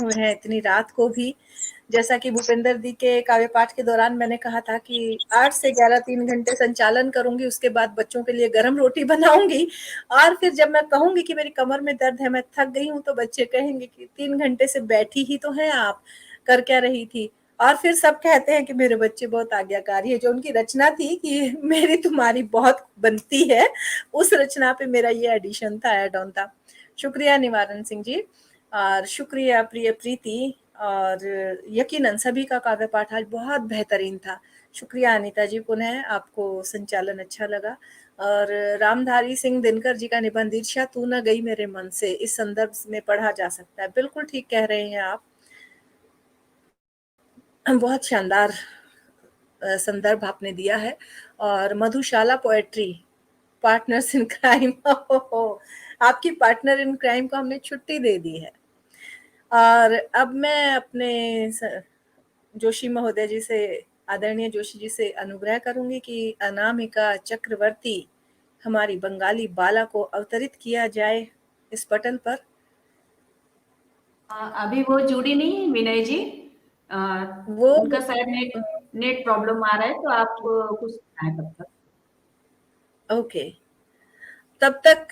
हुए हैं इतनी रात को भी। जैसा कि भूपेंद्र दी के काव्य पाठ के दौरान मैंने कहा था कि 8 से 11 3 घंटे संचालन करूंगी, उसके बाद बच्चों के लिए गर्म रोटी बनाऊंगी, और फिर जब मैं कहूंगी कि मेरी कमर में दर्द है, मैं थक गई हूँ, तो बच्चे कहेंगे कि 3 घंटे से बैठी ही तो हैं आप, कर क्या रही थी। और फिर सब कहते हैं कि मेरे बच्चे बहुत आज्ञाकारी है। जो उनकी रचना थी कि मेरी तुम्हारी बहुत बनती है, उस रचना पे मेरा ये एडिशन था, एड ऑन था। शुक्रिया निवारण सिंह जी, और शुक्रिया प्रिय प्रीति, और यकीनन सभी का काव्य पाठ आज बहुत बेहतरीन था। शुक्रिया अनीता जी, पुनः आपको संचालन अच्छा लगा। और रामधारी सिंह दिनकर जी का निबंध ईर्ष्या तू न गई मेरे मन से, इस संदर्भ में पढ़ा जा सकता है। बिल्कुल ठीक कह रहे हैं आप, बहुत शानदार संदर्भ आपने दिया है। और मधुशाला पोएट्री, पार्टनर्स इन क्राइम, आपकी पार्टनर इन क्राइम को हमने छुट्टी दे दी है। और अब मैं अपने जोशी महोदय जी से, आदरणीय जोशी जी से अनुग्रह करूंगी कि अनामिका चक्रवर्ती हमारी बंगाली बाला को अवतरित किया जाए इस पटल पर। अभी वो जुड़ी नहीं विनय जी, वो उनका शायद नेट प्रॉब्लम आ रहा है, तो आप कुछ सुनाएं तब तक। ओके, तब तक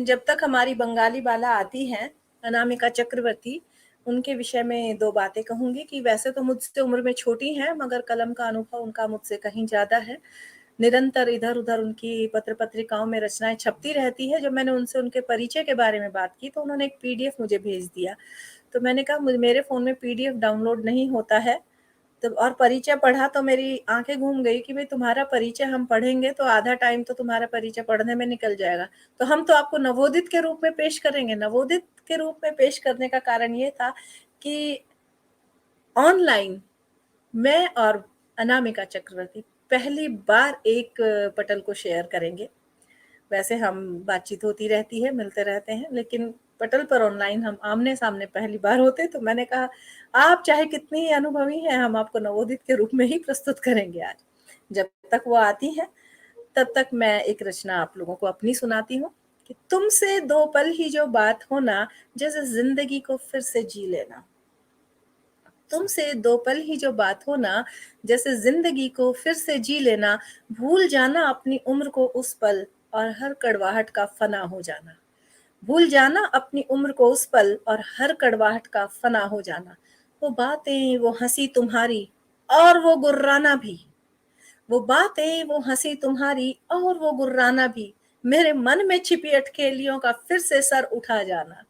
जब तक हमारी बंगाली बाला आती हैं, अनामिका चक्रवर्ती, उनके विषय में 2 बातें कहूंगी कि वैसे तो मुझसे उम्र में छोटी हैं, मगर कलम का अनुभव उनका मुझसे कहीं ज्यादा है। निरंतर इधर उधर उनकी पत्र पत्रिकाओं में रचनाएं छपती रहती है। जब मैंने उनसे उनके परिचय के बारे में बात की तो उन्होंने एक पीडीएफ मुझे भेज दिया, तो मैंने कहा मेरे फोन में पीडीएफ डाउनलोड नहीं होता है। तो और परिचय पढ़ा तो मेरी आंखें घूम गई कि भाई तुम्हारा परिचय हम पढ़ेंगे तो आधा टाइम तो तुम्हारा परिचय पढ़ने में निकल जाएगा, तो हम तो आपको नवोदित के रूप में पेश करेंगे। नवोदित के रूप में पेश करने का कारण ये था कि ऑनलाइन मैं और अनामिका चक्रवर्ती पहली बार एक पटल को शेयर करेंगे। वैसे हम बातचीत होती रहती है, मिलते रहते हैं, लेकिन पटल पर ऑनलाइन हम आमने सामने पहली बार होते। तो मैंने कहा आप चाहे कितनी ही अनुभवी हैं, हम आपको नवोदित के रूप में ही प्रस्तुत करेंगे आज। जब तक वो आती है तब तक मैं एक रचना आप लोगों को अपनी सुनाती हूँ कि तुमसे 2 पल ही जो बात होना, जैसे जिंदगी को फिर से जी लेना। तुमसे 2 पल ही जो बात होना, जैसे जिंदगी को फिर से जी लेना। भूल जाना अपनी उम्र को उस पल, और हर कड़वाहट का फना हो जाना। भूल जाना अपनी उम्र को उस पल, और हर कड़वाहट का फना हो जाना। वो बातें, वो हंसी तुम्हारी, और वो गुर्राना भी। वो बातें, वो हंसी तुम्हारी, और वो गुर्राना भी। मेरे मन में छिपी अटखेलियों का फिर से सर उठा जाना।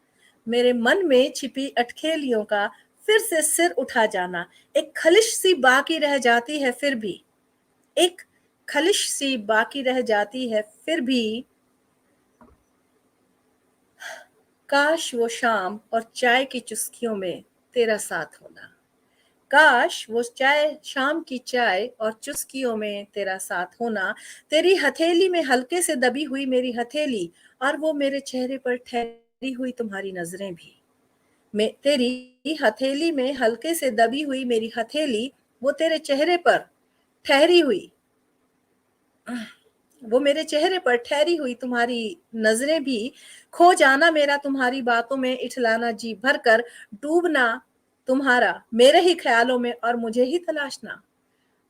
मेरे मन में छिपी अटखेलियों का फिर से सिर उठा जाना। एक खलिश सी बाकी रह जाती है फिर भी, एक खलिश सी बाकी रह जाती है फिर भी। काश वो शाम और चाय की चुस्कियों में तेरा साथ होना। काश वो शाम की चाय और चुस्कियों में तेरा साथ होना। तेरी हथेली में हल्के से दबी हुई मेरी हथेली, और वो मेरे चेहरे पर ठहरी हुई तुम्हारी नजरें भी। मैं तेरी हथेली में हल्के से दबी हुई मेरी हथेली, वो तेरे चेहरे पर ठहरी हुई, वो मेरे चेहरे पर ठहरी हुई तुम्हारी नजरें भी। खो जाना मेरा तुम्हारी बातों में, इठलाना जी भर कर। डूबना तुम्हारा मेरे ही ख्यालों में और मुझे ही तलाशना।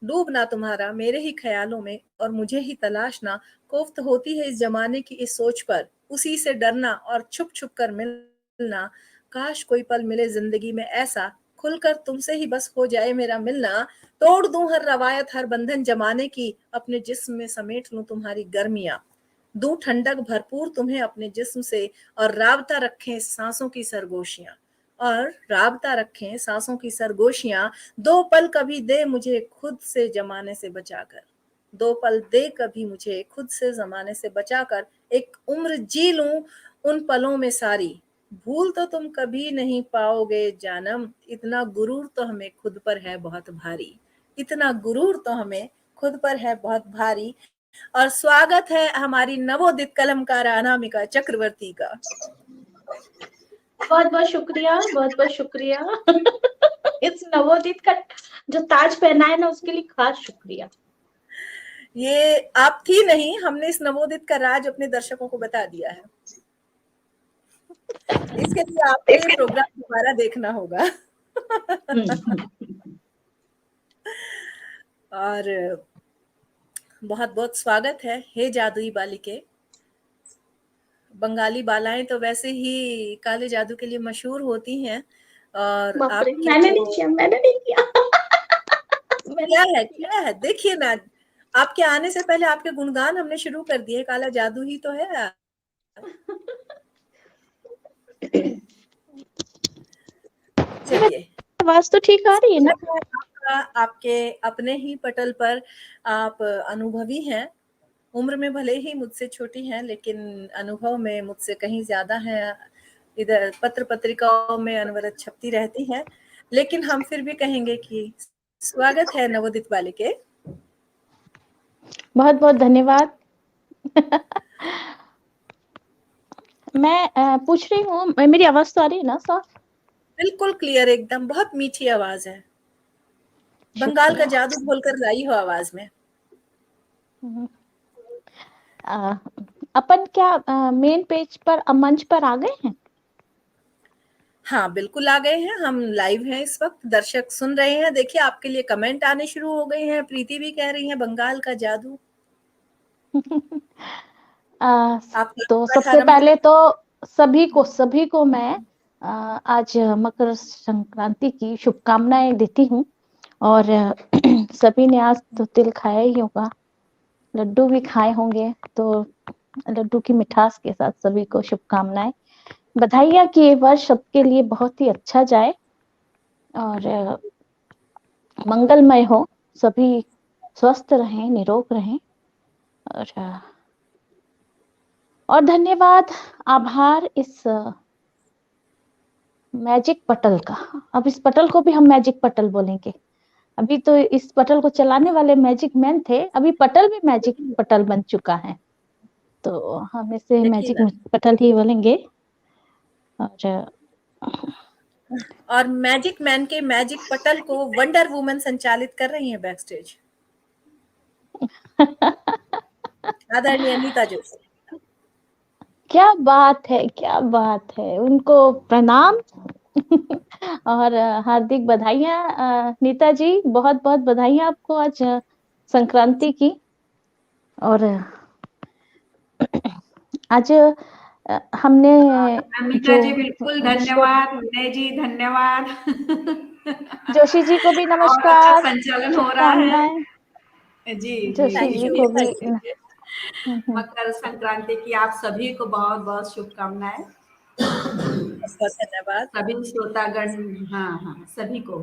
डूबना तुम्हारा मेरे ही ख्यालों में और मुझे ही तलाशना। कोफ्त होती है इस जमाने की इस सोच पर, उसी से डरना और छुप छुप कर मिलना। काश कोई पल मिले जिंदगी में ऐसा, खुलकर तुमसे ही बस हो जाए मेरा मिलना। तोड़ दूं हर रवायत हर बंधन जमाने की, अपने जिस्म में समेट लूं तुम्हारी गर्मियां। दूं ठंडक भरपूर तुम्हें अपने जिस्म से, और राबता रखें सांसों की सरगोशियां। और राबता रखें सांसों की सरगोशियां। 2 पल कभी दे मुझे खुद से जमाने से बचाकर। 2 पल दे कभी मुझे खुद से जमाने से बचाकर। एक उम्र जी लूं उन पलों में सारी। भूल तो तुम कभी नहीं पाओगे जानम, इतना गुरूर तो हमें खुद पर है बहुत भारी। इतना गुरूर तो हमें खुद पर है बहुत भारी। और स्वागत है हमारी नवोदित कलमकार अनामिका चक्रवर्ती का। बहुत बहुत शुक्रिया, बहुत बहुत शुक्रिया। इस नवोदित का जो ताज पहना है ना, उसके लिए खास शुक्रिया। ये आप थी नहीं, हमने इस नवोदित का राज अपने दर्शकों को बता दिया है। इसके लिए आपको ये प्रोग्राम दोबारा देखना होगा। और बहुत बहुत स्वागत है हे जादुई बालिके। बंगाली बालाएं तो वैसे ही काले जादू के लिए मशहूर होती हैं, और बाप रे, आपके मैंने जो नहीं किया, मैंने नहीं किया। मैंने नहीं किया। किया है, देखिए ना, आपके आने से पहले आपके गुणगान हमने शुरू कर दिए, काला जादू ही तो है। चलिए, आवाज तो ठीक आ रही है ना? आपका आपके अपने ही पटल पर आप अनुभवी हैं। उम्र में भले ही मुझसे छोटी हैं, लेकिन अनुभव में मुझसे कहीं ज्यादा हैं। इधर पत्र पत्रिकाओं में अनवरत छपती रहती हैं, लेकिन हम फिर भी कहेंगे कि स्वागत है नवोदित बालिके। बहुत बहुत धन्यवाद। मैं पूछ रही हूँ, मेरी आवाज तो आ रही है ना साफ? बिल्कुल क्लियर, एकदम बहुत मीठी आवाज है। बंगाल का शुक्रिया। जादू बोलकर लाई हो आवाज में। अपन क्या मेन पेज पर मंच पर आ गए हैं? हाँ, बिल्कुल आ गए हैं, हम लाइव हैं इस वक्त, दर्शक सुन रहे हैं। देखिए, आपके लिए कमेंट आने शुरू हो गए हैं। प्रीति भी कह रही है बंगाल का जादू। आपका तो पाठ सबसे आरंभ पहले करें। तो सभी को मैं आज मकर संक्रांति की शुभकामनाएं देती हूँ। और सभी ने आज तो तिल खाया ही होगा, लड्डू भी खाए होंगे, तो लड्डू की मिठास के साथ सभी को शुभकामनाएं, बधाइयाँ कि ये वर्ष सबके लिए बहुत ही अच्छा जाए और मंगलमय हो, सभी स्वस्थ रहें, निरोग रहें। और धन्यवाद, आभार इस मैजिक पटल का। अब इस पटल को भी हम मैजिक पटल बोलेंगे। अभी तो इस पटल को चलाने वाले मैजिक मैन थे, अभी पटल भी मैजिक पटल बन चुका है, तो हम इसे मैजिक यकीनन। पटल ही बोलेंगे। और और मैजिक मैन के मैजिक पटल को वंडर वुमन संचालित कर रही हैं बैक स्टेज, आदरणीय नीता जोशी। क्या बात है, क्या बात है, उनको प्रणाम। और हार्दिक बधाइयाँ नीता जी, बहुत बहुत बधाइयाँ आपको आज संक्रांति की। और आज हमने अमिता जो जी बिल्कुल विश्व धन्यवाद। विनय जी धन्यवाद। जोशी जी को भी बहुत अच्छा नमस्कार, संचालन हो रहा है। शुभकामनाएं। जी जी जोशी थैंक जी जी। यू, को भी थैंक यू। मकर संक्रांति की आप सभी को बहुत बहुत शुभकामनाएं। बहुत धन्यवाद। सभी श्रोतागण, हाँ हाँ, सभी को।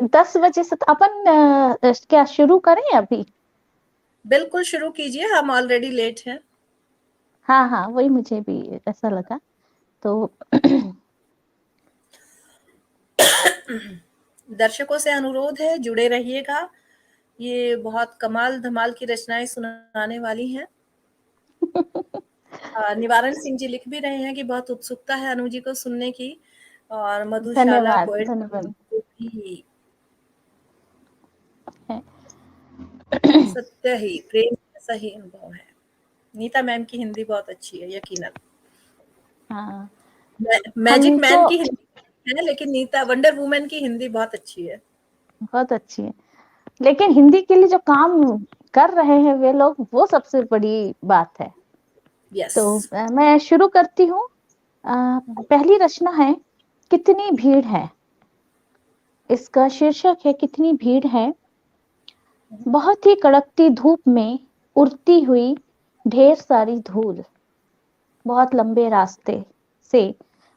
10 बजे से तो अपन क्या शुरू करें अभी? बिल्कुल शुरू कीजिए, हम ऑलरेडी लेट हैं। हाँ हाँ, वही मुझे भी ऐसा लगा, तो दर्शकों से अनुरोध है, जुड़े रहिएगा। ये बहुत कमाल धमाल की रचनाएं सुनाने वाली हैं। निवारण सिंह जी लिख भी रहे हैं कि बहुत उत्सुकता है अनु जी को सुनने की, और मधुशाला धन्यवाद पोएट धन्यवाद। को भी। सत्य ही प्रेम ऐसा ही अनुभव है। नीता मैम की हिंदी बहुत अच्छी है, यकीनन। हाँ, मैजिक हमको मैन की हिंदी है, लेकिन नीता वंडर वुमन की हिंदी बहुत अच्छी है। बहुत अच्छी है, लेकिन हिंदी के लिए जो काम कर रहे हैं वे लोग, वो सबसे बड़ी बात है। यस। तो मैं शुरू करती हूँ। पहली रचना है, कितनी भीड़ है। इसका शीर्षक है, कितनी भीड़ है। बहुत ही कड़कती धूप में उड़ती हुई ढेर सारी धूल, बहुत लंबे रास्ते से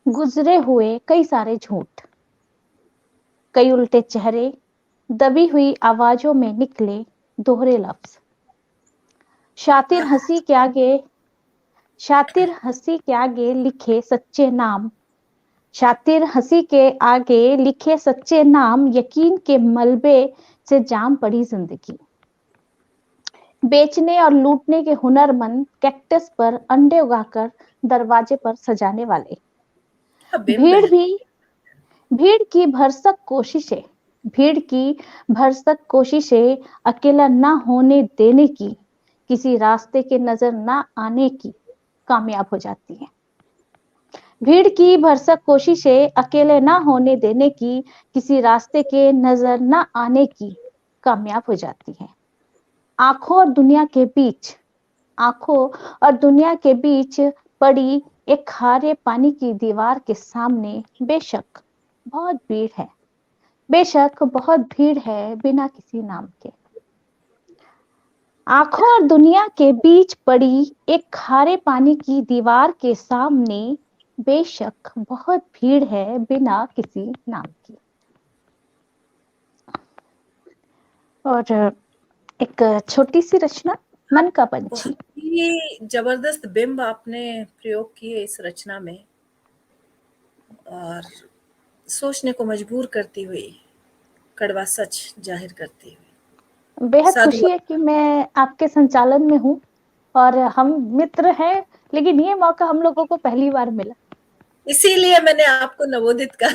गुजरे हुए कई सारे झूठ, कई उल्टे चेहरे, दबी हुई आवाजों में निकले दोहरे लफ्ज। शातिर हंसी के आगे शातिर हंसी के आगे लिखे सच्चे नाम, शातिर हंसी के आगे लिखे सच्चे नाम, यकीन के मलबे से जाम पड़ी जिंदगी। बेचने और लूटने के हुनरमंद, कैक्टस पर अंडे उगाकर दरवाजे पर सजाने वाले। भीड़ बिम्ब। भी भीड़ की भरसक कोशिशें भीड़ की भरसक कोशिशें अकेला ना होने देने की, किसी रास्ते के नजर ना आने की कामयाब हो जाती है। भीड़ की भरसक कोशिशें अकेले ना होने देने की, किसी रास्ते के नजर न आने की कामयाब हो जाती हैं। आंखों और दुनिया के बीच आंखों और दुनिया के बीच पड़ी एक खारे पानी की दीवार के सामने बेशक बहुत भीड़ है, बेशक बहुत भीड़ है बिना किसी नाम के। आंखों और दुनिया के बीच पड़ी एक खारे पानी की दीवार के सामने बेशक बहुत भीड़ है बिना किसी नाम की। और एक छोटी सी रचना, मन का पंछी। बहुत ही जबरदस्त बिंब आपने प्रयोग किए इस रचना में, और सोचने को मजबूर करती हुई, कड़वा सच जाहिर करती हुई। बेहद साधु, खुशी है कि मैं आपके संचालन में हूँ और हम मित्र हैं, लेकिन ये मौका हम लोगों को पहली बार मिला। इसीलिए मैंने आपको नवोदित कहा।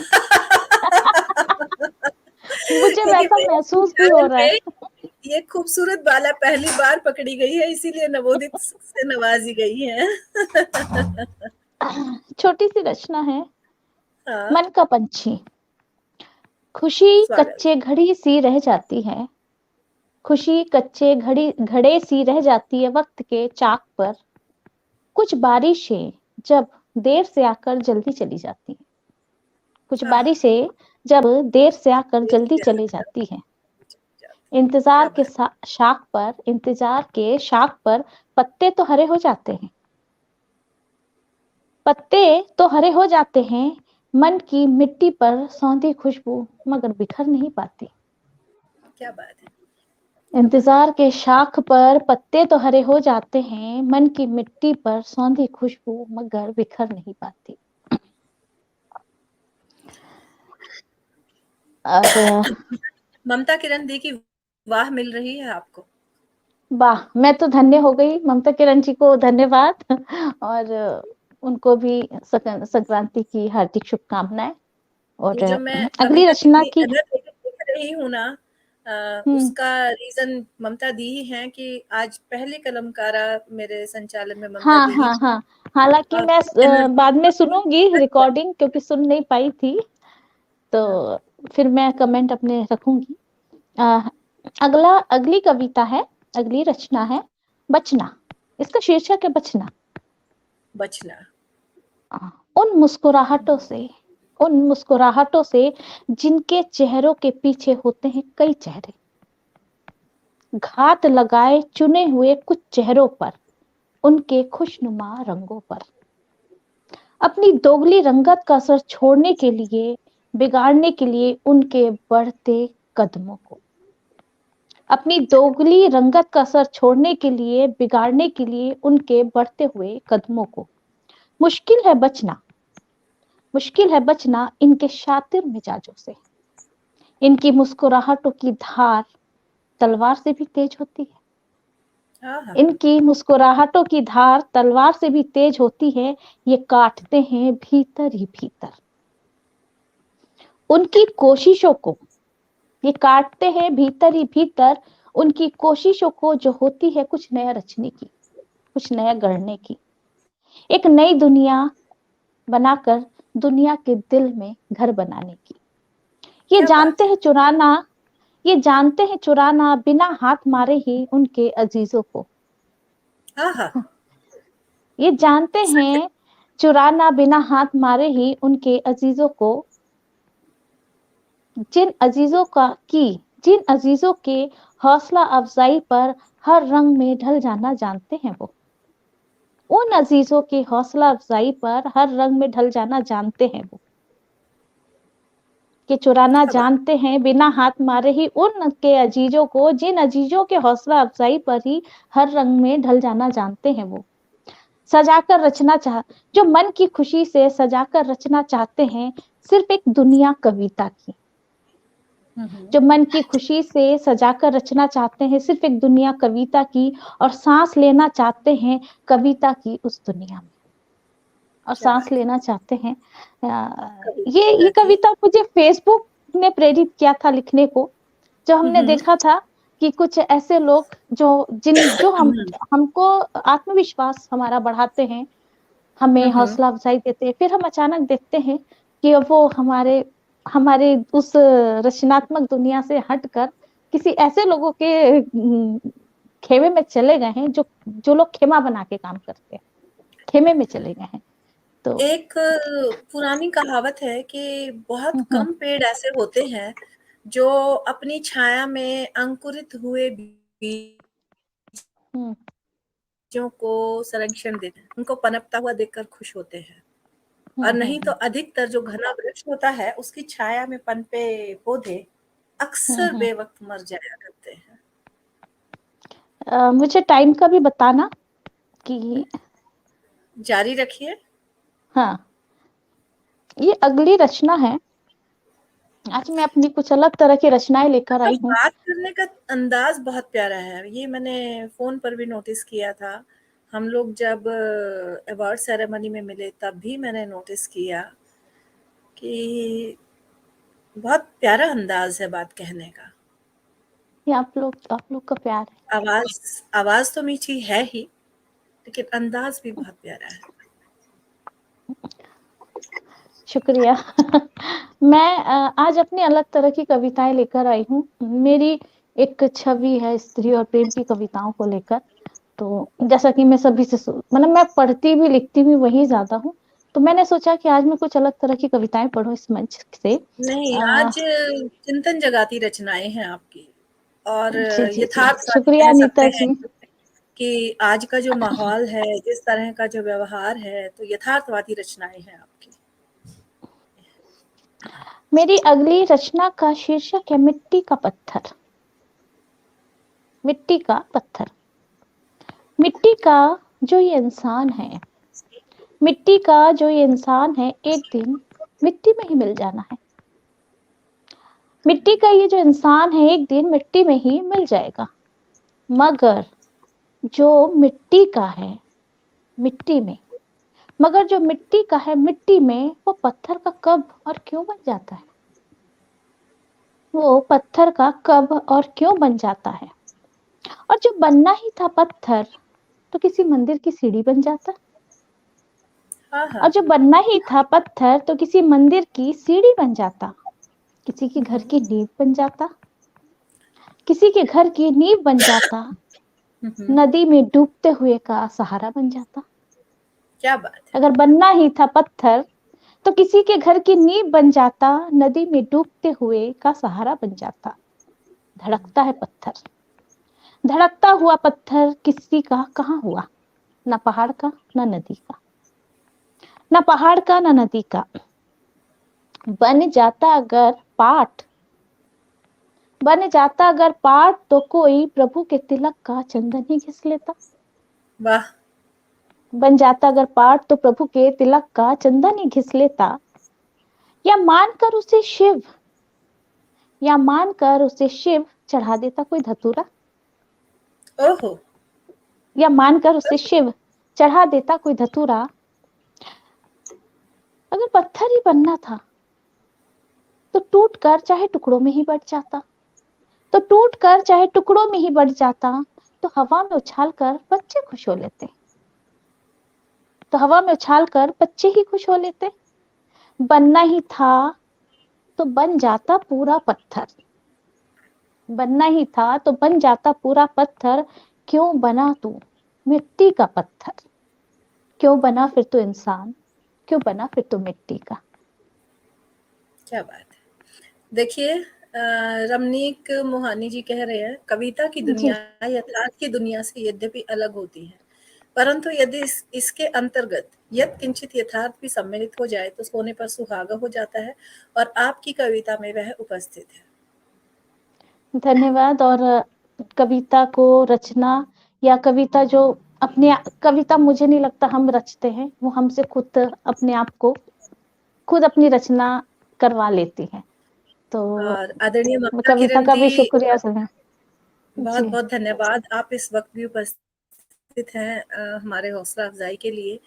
मुझे क्योंकि वैसा मेरे महसूस भी हो संचालन रहा है। में ये खूबसूरत बाला पहली बार पकड़ी गई है, इसीलिए नवोदित से नवाजी गई है। छोटी सी रचना है, हाँ, मन का पंछी। खुशी स्वागत। कच्चे घड़ी सी रह जाती है, खुशी कच्चे घड़े सी रह जाती है वक्त के चाक पर। कुछ बारिशें जब देर से आकर जल्दी चली जाती हैं, कुछ आह, बारिशें जब देर से आकर देर जल्दी से चली आकर जाती हैं। क्या इंतजार के बात। शाख पर पत्ते तो हरे हो जाते हैं, पत्ते तो हरे हो जाते हैं, मन की मिट्टी पर सौंधी खुशबू मगर बिखर नहीं पाती। क्या बात है, क्या बात है। इंतजार के शाख पर पत्ते तो हरे हो जाते हैं, मन की मिट्टी पर सौंधी खुशबू मगर बिखर नहीं पाती। और ममता किरण दी की वाह मिल रही है आपको? वाह, मैं तो धन्य हो गई। ममता किरण जी को धन्यवाद और उनको भी संक्रांति की हार्दिक शुभकामनाएं। और ये जो मैं अभी अगली तक रचना इतनी की एनर्जेटिक दिख रही हूँ ना, हम्म, उसका रीजन ममता दी ही है कि आज पहली कलमकारा मेरे संचालन में ममता हाँ दी ही। हाँ हाँ, हालांकि मैं बाद में सुनूंगी रिकॉर्डिंग क्योंकि सुन नहीं पाई थी, तो फिर मैं कमेंट अपने रखूंगी। अ, अगली कविता है, अगली रचना है बचना। इसका शीर्षक है बचना। बचना। उन मुस्कुराहटों से, उन मुस्कुराहटों से जिनके चेहरों के पीछे होते हैं कई चेहरे, घात लगाए चुने हुए कुछ चेहरों पर, उनके खुशनुमा रंगों पर। अपनी दोगली रंगत का असर छोड़ने के लिए, बिगाड़ने के लिए उनके बढ़ते कदमों को, अपनी दोगली रंगत का असर छोड़ने के लिए, बिगाड़ने के लिए उनके बढ़ते हुए कदमों को। मुश्किल है बचना, मुश्किल है बचना इनके शातिर मिजाजों से। इनकी मुस्कुराहटों की धार तलवार से भी तेज होती है, हाँ हाँ, इनकी मुस्कुराहटों की धार तलवार से भी तेज होती है। ये काटते हैं भीतर ही भीतर, उनकी कोशिशों को, ये काटते हैं भीतर ही भीतर उनकी कोशिशों को, जो होती है कुछ नया रचने की, कुछ नया गढ़ने की, एक नई दुनिया बनाकर दुनिया के दिल में घर बनाने की। ये क्या बात जानते है। हैं चुराना, ये जानते हैं चुराना बिना हाथ मारे ही उनके अजीजों को। हाँ हाँ, ये जानते सच है। हैं चुराना बिना हाथ मारे ही उनके अजीजों को। जिन अजीजों के हौसला अफजाई पर हर रंग में ढल जाना जानते हैं वो, उन अजीजों की हौसला अफजाई पर हर रंग में ढल जाना जानते हैं वो, कि चुराना क्या बात। जानते हैं बिना हाथ मारे ही उन के अजीजों को, जिन अजीजों के हौसला अफजाई पर ही हर रंग में ढल जाना जानते हैं वो। सजाकर रचना चाह जो मन की खुशी से सजाकर रचना चाहते हैं सिर्फ एक दुनिया कविता की, जो मन की खुशी से सजाकर रचना चाहते हैं सिर्फ एक दुनिया कविता की, और सांस लेना चाहते हैं कविता की उस दुनिया में, और क्या सांस बात है। लेना चाहते हैं। ये कविता की। कविता मुझे फेसबुक ने प्रेरित किया था लिखने को, जो हमने हम्म, देखा था कि कुछ ऐसे लोग जो हमको आत्मविश्वास हमारा बढ़ाते हैं, हमें हौसला अफजाई देते हैं, फिर हम अचानक देखते हैं कि अब वो हमारे हमारे उस रचनात्मक दुनिया से हटकर किसी ऐसे लोगों के खेमे में चले गए हैं जो जो लोग खेमा बना के काम करते हैं, खेमे में चले गए हैं। तो एक पुरानी कहावत है कि बहुत कम पेड़ ऐसे होते हैं जो अपनी छाया में अंकुरित हुए हम्म, बीजों को संरक्षण देते हैं, उनको पनपता हुआ देखकर खुश होते हैं। और हम्म, नहीं तो अधिकतर जो घना वृक्ष होता है उसकी छाया में पनपे पौधे अक्सर हम्म। बेवक्त मर जाया करते हैं। मुझे टाइम का भी बताना कि जारी रखिए। हाँ, ये अगली रचना है। आज मैं अपनी कुछ अलग तरह की रचनाएं लेकर तो आई हूँ। बात करने का अंदाज बहुत प्यारा है, ये मैंने फोन पर भी नोटिस किया था। हम लोग जब अवार्ड सेरेमनी में मिले तब भी मैंने नोटिस किया कि बहुत प्यारा अंदाज है बात कहने का। ये आप लोग का प्यार है। आवाज आवाज तो मीठी है ही, लेकिन अंदाज भी बहुत प्यारा है। शुक्रिया। मैं आज अपनी अलग तरह की कविताएं लेकर आई हूँ। मेरी एक छवि है स्त्री और प्रेम की कविताओं को लेकर। तो जैसा कि मैं सभी से मतलब मैं पढ़ती भी लिखती भी वही ज्यादा हूँ, तो मैंने सोचा कि आज मैं कुछ अलग तरह की कविताएं पढूं इस मंच से। नहीं, आज चिंतन जगाती रचनाएं हैं आपकी, और जी जी जी, यथार्थवादी शुक्रिया कह सकते अनीता हैं जी। कि आज का जो माहौल है, जिस तरह का जो व्यवहार है, तो यथार्थवादी रचनाएं हैं आपकी। मेरी अगली रचना का शीर्षक है मिट्टी का पत्थर। मिट्टी का पत्थर। मिट्टी का जो ये इंसान है, मिट्टी का जो ये इंसान है, एक दिन मिट्टी में ही मिल जाना है। मिट्टी का ये जो इंसान है एक दिन मिट्टी में ही मिल जाएगा। मगर जो मिट्टी का है मिट्टी में, मगर जो मिट्टी का है मिट्टी में, वो पत्थर का कब और क्यों बन जाता है? वो पत्थर का कब और क्यों बन जाता है? और जो बनना ही था पत्थर, तो किसी मंदिर की सीढ़ी बन जाता। हाँ और हाँ। जो बनना ही था पत्थर, तो किसी मंदिर की सीढ़ी बन जाता, किसी के घर की नींव बन जाता, किसी के घर की नींव बन जाता, नदी में डूबते हुए का सहारा बन जाता। क्या बात है। अगर बनना ही था पत्थर, तो किसी के घर की नींव बन जाता, नदी में डूबते हुए का सहारा बन जाता। धड़कता है पत्थर, धड़कता हुआ पत्थर किसी का कहाँ हुआ? ना पहाड़ का, ना नदी का, ना पहाड़ का, ना नदी का। बन जाता अगर पाठ, बन जाता अगर पाठ, तो कोई प्रभु के तिलक का चंदन ही घिस लेता। वाह। बन जाता अगर पाठ, तो प्रभु के तिलक का चंदन ही घिस लेता। या मानकर उसे शिव, या मानकर उसे शिव चढ़ा देता कोई धतूरा। ओहो। या मानकर उसे शिव चढ़ा देता कोई धतूरा। अगर पत्थर ही बनना था, तो टूट कर चाहे टुकड़ों में ही बढ़ जाता, तो टूट कर चाहे टुकड़ों में ही बढ़ जाता। तो हवा में उछाल कर बच्चे खुश हो लेते, तो हवा में उछाल कर बच्चे ही खुश हो लेते। बनना ही था तो बन जाता पूरा पत्थर, बनना ही था तो बन जाता पूरा पत्थर। क्यों बना तू मिट्टी का पत्थर? क्यों बना फिर तू इंसान? क्यों बना फिर तू मिट्टी का? क्या बात है। देखिए, रमनीक मोहानी जी कह रहे हैं, कविता की जी दुनिया यथार्थ की दुनिया से यद्यपि अलग होती है, परंतु यदि इसके अंतर्गत यत् किंचित यथार्थ भी सम्मिलित हो जाए तो सोने पर सुहागा हो जाता है, और आपकी कविता में वह उपस्थित है। धन्यवाद। और कविता को रचना या कविता जो अपने कविता मुझे नहीं लगता हम रचते हैं, वो हमसे खुद अपने आप को खुद अपनी रचना करवा लेती है। तो और आदरणीय ममता कविता किरण का भी जी, शुक्रिया सर। बहुत जी बहुत धन्यवाद, आप इस वक्त भी उपस्थित हैं हमारे हौसला अफजाई के लिए।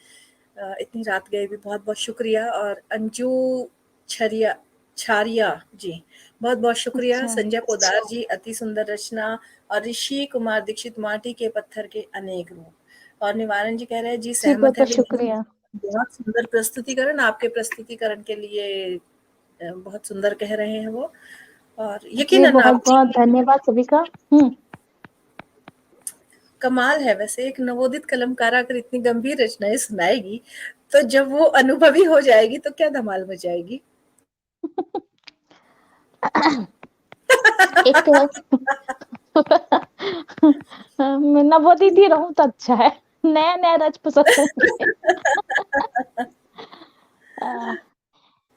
इतनी रात गए भी बहुत बहुत शुक्रिया। और अंजू छरिया छारिया जी, बहुत बहुत शुक्रिया। अच्छा, संजय पोदार जी, अति सुंदर रचना। और ऋषि कुमार दीक्षित, माटी के पत्थर के अनेक रूप। और निवारण जी कह रहे हैं जी जी सहमत बहुत है बहुत बिल्कुल। शुक्रिया। बहुत सुंदर प्रस्तुतिकरण, आपके प्रस्तुतिकरण के लिए बहुत सुंदर कह रहे हैं वो। और जी, यकीनन बहुत आप बहुत धन्यवाद सभी का। कमाल है। वैसे एक नवोदित कलमकार अगर इतनी गंभीर रचनाएं सुनाएगी, तो जब वो अनुभवी हो जाएगी तो क्या धमाल मचाएगी। एक मैं नवोदित ही रहूं तो अच्छा है, नया नया रच पसंद है मुझे।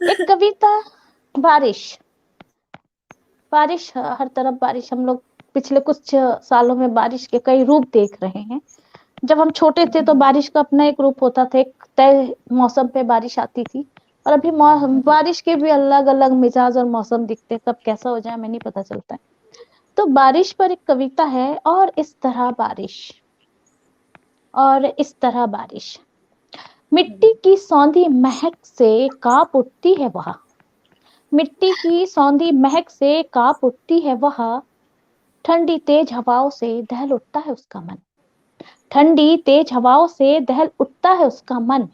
एक कविता, बारिश। बारिश, हर तरफ बारिश। हम लोग पिछले कुछ सालों में बारिश के कई रूप देख रहे हैं। जब हम छोटे थे तो बारिश का अपना एक रूप होता था, एक तय मौसम पे बारिश आती थी। और अभी बारिश के भी अलग अलग मिजाज और मौसम दिखते हैं, कब कैसा हो जाए हमें नहीं पता चलता है। तो बारिश पर एक कविता है, और इस तरह बारिश, और इस तरह बारिश। मिट्टी की सौंधी महक से कांप उठती है वह, मिट्टी की सौंधी महक से कांप उठती है वह, ठंडी तेज हवाओं से दहल उठता है उसका मन, ठंडी तेज हवाओं से दहल उठता है उसका मन।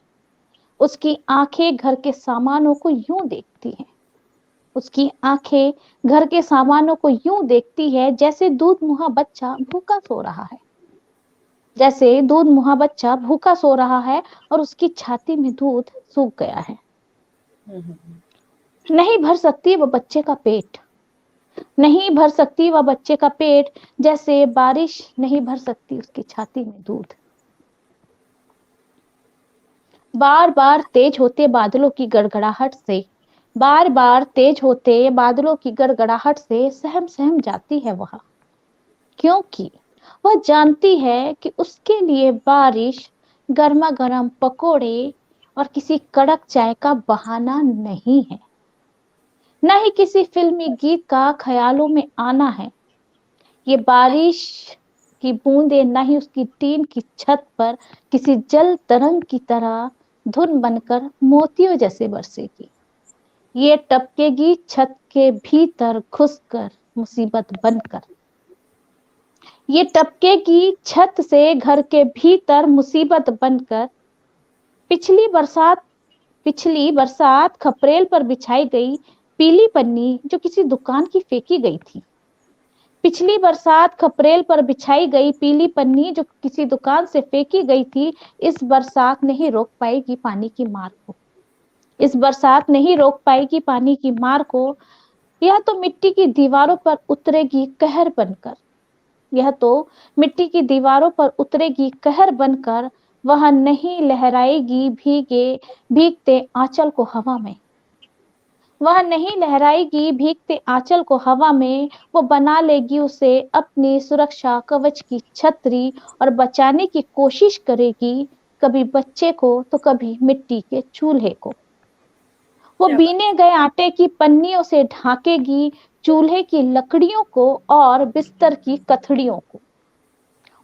उसकी आंखें घर के सामानों को यूं देखती हैं, उसकी आंखें घर के सामानों को यूं देखती है जैसे दूध मुहा बच्चा भूखा सो रहा है, जैसे दूध मुहा बच्चा भूखा सो रहा है और उसकी छाती में दूध सूख गया है। नहीं भर सकती वो बच्चे का पेट, नहीं भर सकती वह बच्चे का पेट, जैसे बारिश नहीं भर सकती उसकी छाती में दूध। बार बार तेज होते बादलों की गड़गड़ाहट से, बार बार तेज होते बादलों की गड़गड़ाहट से सहम सहम जाती है वह, क्योंकि वह जानती है कि उसके लिए बारिश गर्मा गर्म पकोड़े और किसी कड़क चाय का बहाना नहीं है, न ही किसी फिल्मी गीत का ख्यालों में आना है। ये बारिश की बूंदें न ही उसकी टीन की छत पर किसी जल तरंग की तरह धुन बनकर मोतियों जैसे बरसेगी, ये टपकेगी छत के भीतर घुसकर मुसीबत बनकर, ये टपकेगी छत से घर के भीतर मुसीबत बनकर। पिछली बरसात खपरेल पर बिछाई गई पीली पन्नी जो किसी दुकान की फेंकी गई थी, पिछली बरसात खपरेल पर बिछाई गई पीली पन्नी जो किसी दुकान से फेंकी गई थी, इस बरसात नहीं रोक पाएगी पानी की मार को, इस बरसात नहीं रोक पाएगी पानी की मार को। यह तो मिट्टी की दीवारों पर उतरेगी कहर बनकर, यह तो मिट्टी की दीवारों पर उतरेगी कहर बनकर। वह नहीं लहराएगी भीगते आंचल को हवा में, वह नहीं लहराएगी भीगते आंचल को हवा में। वो बना लेगी उसे अपनी सुरक्षा कवच की छतरी और बचाने की कोशिश करेगी, कभी बच्चे को तो कभी मिट्टी के चूल्हे को। वो बीने गए आटे की पन्नियों से ढाकेगी चूल्हे की लकड़ियों को और बिस्तर की कथड़ियों को,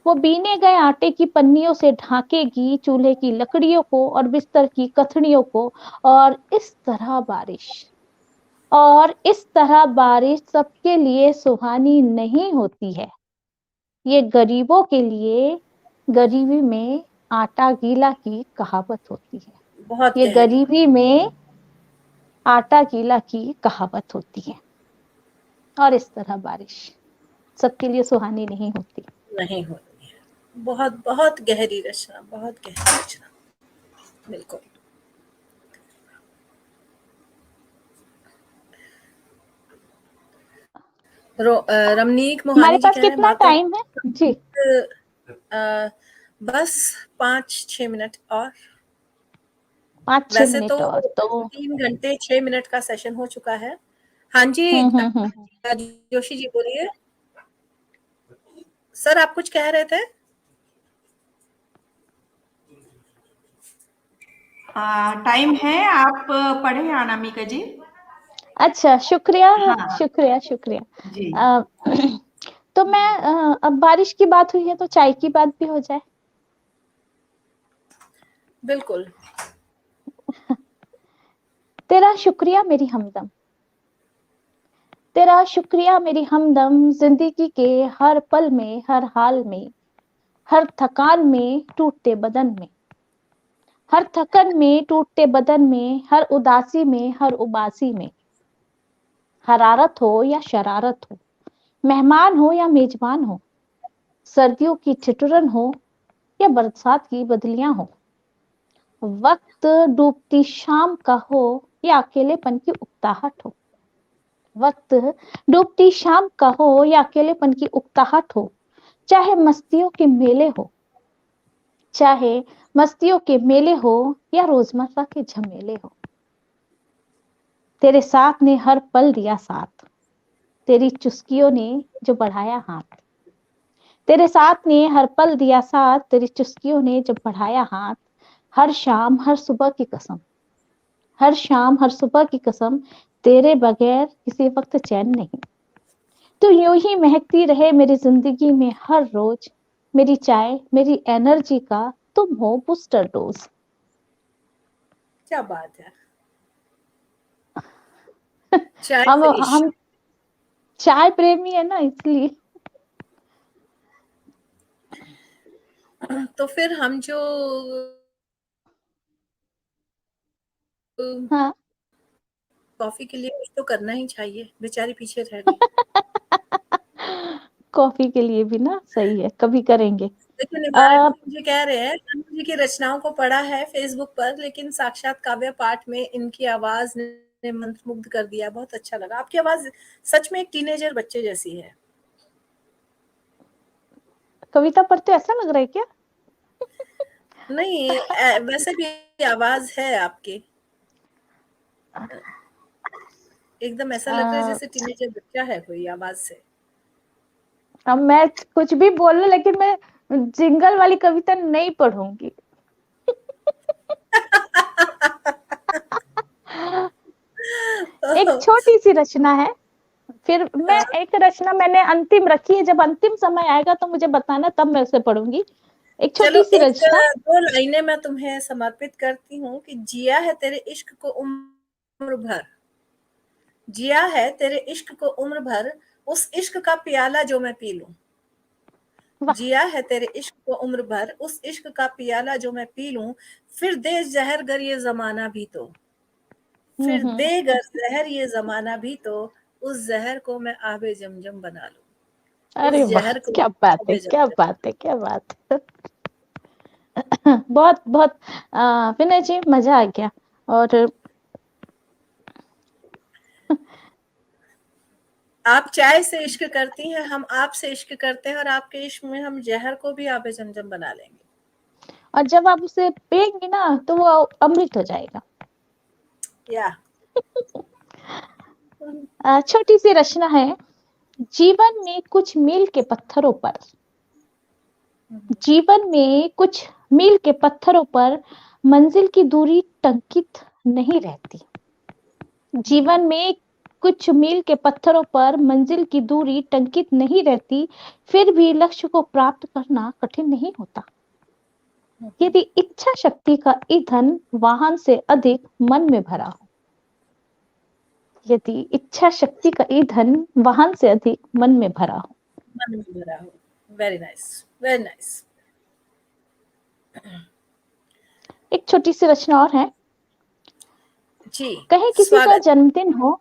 वो बीने गए आटे की पन्नियों से ढाकेगी चूल्हे की लकड़ियों को और बिस्तर की कथड़ियों को। और इस तरह बारिश, और इस तरह बारिश सबके लिए सुहानी नहीं होती है, ये गरीबों के लिए गरीबी में आटा गीला की कहावत होती है, बहुत ये गहरी। गरीबी में आटा गीला की कहावत होती है। और इस तरह बारिश सबके लिए सुहानी नहीं होती। नहीं होती है। बहुत बहुत गहरी रचना, बहुत गहरी रचना, बिल्कुल। रमनीक हमारे मोहानी जी पास कह रहे हैं कितना माता टाइम है जी? बस 5-6 मिनट और। 5-6 वैसे तो मिनट और तो 3 घंटे 6 मिनट का सेशन हो चुका है। हाँ जी, हम्म। जोशी जी बोलिए। सर आप कुछ कह रहे थे? टाइम है, आप पढ़े अनामिका जी। अच्छा, शुक्रिया। हाँ शुक्रिया शुक्रिया। जी। अ, तो मैं अब बारिश की बात हुई है तो चाय की बात भी हो जाए। बिल्कुल। तेरा शुक्रिया मेरी हमदम, तेरा शुक्रिया मेरी हमदम, जिंदगी के हर पल में, हर हाल में, हर थकान में, टूटते बदन में। हर थकन में, टूटते बदन में, हर उदासी में, हर उबासी में, हरारत हो या शरारत हो, मेहमान हो या मेजबान हो, सर्दियों की ठिठुरन हो या बरसात की बदलियां हो, वक्त डूबती शाम का हो या अकेलेपन की उकताहट हो, वक्त डूबती शाम का हो या अकेलेपन की उकताहट हो, चाहे मस्तियों के मेले हो, चाहे मस्तियों के मेले हो या रोजमर्रा के झमेले हो, तेरे साथ ने हर पल दिया साथ, तेरी चुस्कियों ने जो बढ़ाया हाथ, तेरे साथ ने हर पल दिया साथ, तेरी चुस्कियों ने जब बढ़ाया हाथ, हर शाम हर सुबह की कसम, हर शाम हर सुबह की कसम, तेरे बगैर किसी वक्त चैन नहीं, तो यूं ही महकती रहे मेरी जिंदगी में हर रोज, मेरी चाय मेरी एनर्जी का तुम हो बूस्टर डोज। क्या बात है। चाय हम से इश्क। हम चाय प्रेमी है ना, इसलिए। तो फिर हम जो हाँ। कॉफी के लिए कुछ तो करना ही चाहिए, बेचारी पीछे रह गई। कॉफी के लिए भी ना, सही है, कभी करेंगे। लेकिन इमरान आ, जी मुझे कह रहे हैं, तनु जी की रचनाओं को पढ़ा है फेसबुक पर, लेकिन साक्षात काव्य पाठ में इनकी आवाज ने मंत्रमुग्ध कर दिया। बहुत अच्छा लगा, आपकी आवाज सच में एक टीनेजर बच्चे जैसी है। कविता पढ़ते ऐसा लग रहा है क्या? नहीं, वैसे भी आवाज है आपकी, एकदम ऐसा लग रहा है आ, जैसे टीनेजर बच्चा है कोई आवाज से। अब मैं कुछ भी बोल रहा, लेकिन मैं जिंगल वाली कविता नहीं पढ़ूंगी। एक तो छोटी सी रचना है, फिर मैं एक रचना मैंने अंतिम रखी है, जब अंतिम समय आएगा तो मुझे बताना, तब मैं उसे पढ़ूंगी। एक चलो छोटी सी एक रचना। दो लाइनें मैं तुम्हें समर्पित करती हूँ कि जिया है तेरे इश्क को उम्र भर, जिया है तेरे इश्क को उम्र भर, उस इश्क का प्याला जो मैं पी लूं। वाह। जिया है तेरे इश्क को उम्र भर, उस इश्क का प्याला जो मैं पी लूं, फिर दे जहर गर ये जमाना भी तो, फिर हम्म। दे गर जहर ये जमाना भी तो, उस जहर को मैं आबे जमजम बना लूं, अरे उस वाह, जहर को क्या बात है, आबे क्या जमजम। बात है, क्या बात है। बहुत बहुत विनय जी, मजा आ गया। और आप चाय से इश्क करती हैं, हम आपसे इश्क करते हैं, और आपके इश्क में हम जहर को भी आबे जमजम बना लेंगे। और जब आप उसे पिएंगे ना, तो वो अमृत हो जाएगा। या छोटी सी रचना है। जीवन में कुछ मील के पत्थरों पर, जीवन में कुछ मील के पत्थरों पर मंजिल की दूरी टंकित नहीं रहती। जीवन में कुछ मील के पत्थरों पर मंजिल की दूरी टंकित नहीं रहती, फिर भी लक्ष्य को प्राप्त करना कठिन नहीं होता। यदि इच्छा शक्ति का ईंधन वाहन से अधिक मन में भरा हो, यदि इच्छा शक्ति का ईंधन वाहन से अधिक मन में भरा हो। मन में भरा हो। Very nice, very nice. एक छोटी सी रचना और है। जी, कहीं किसी का स्वागत। जन्मदिन हो,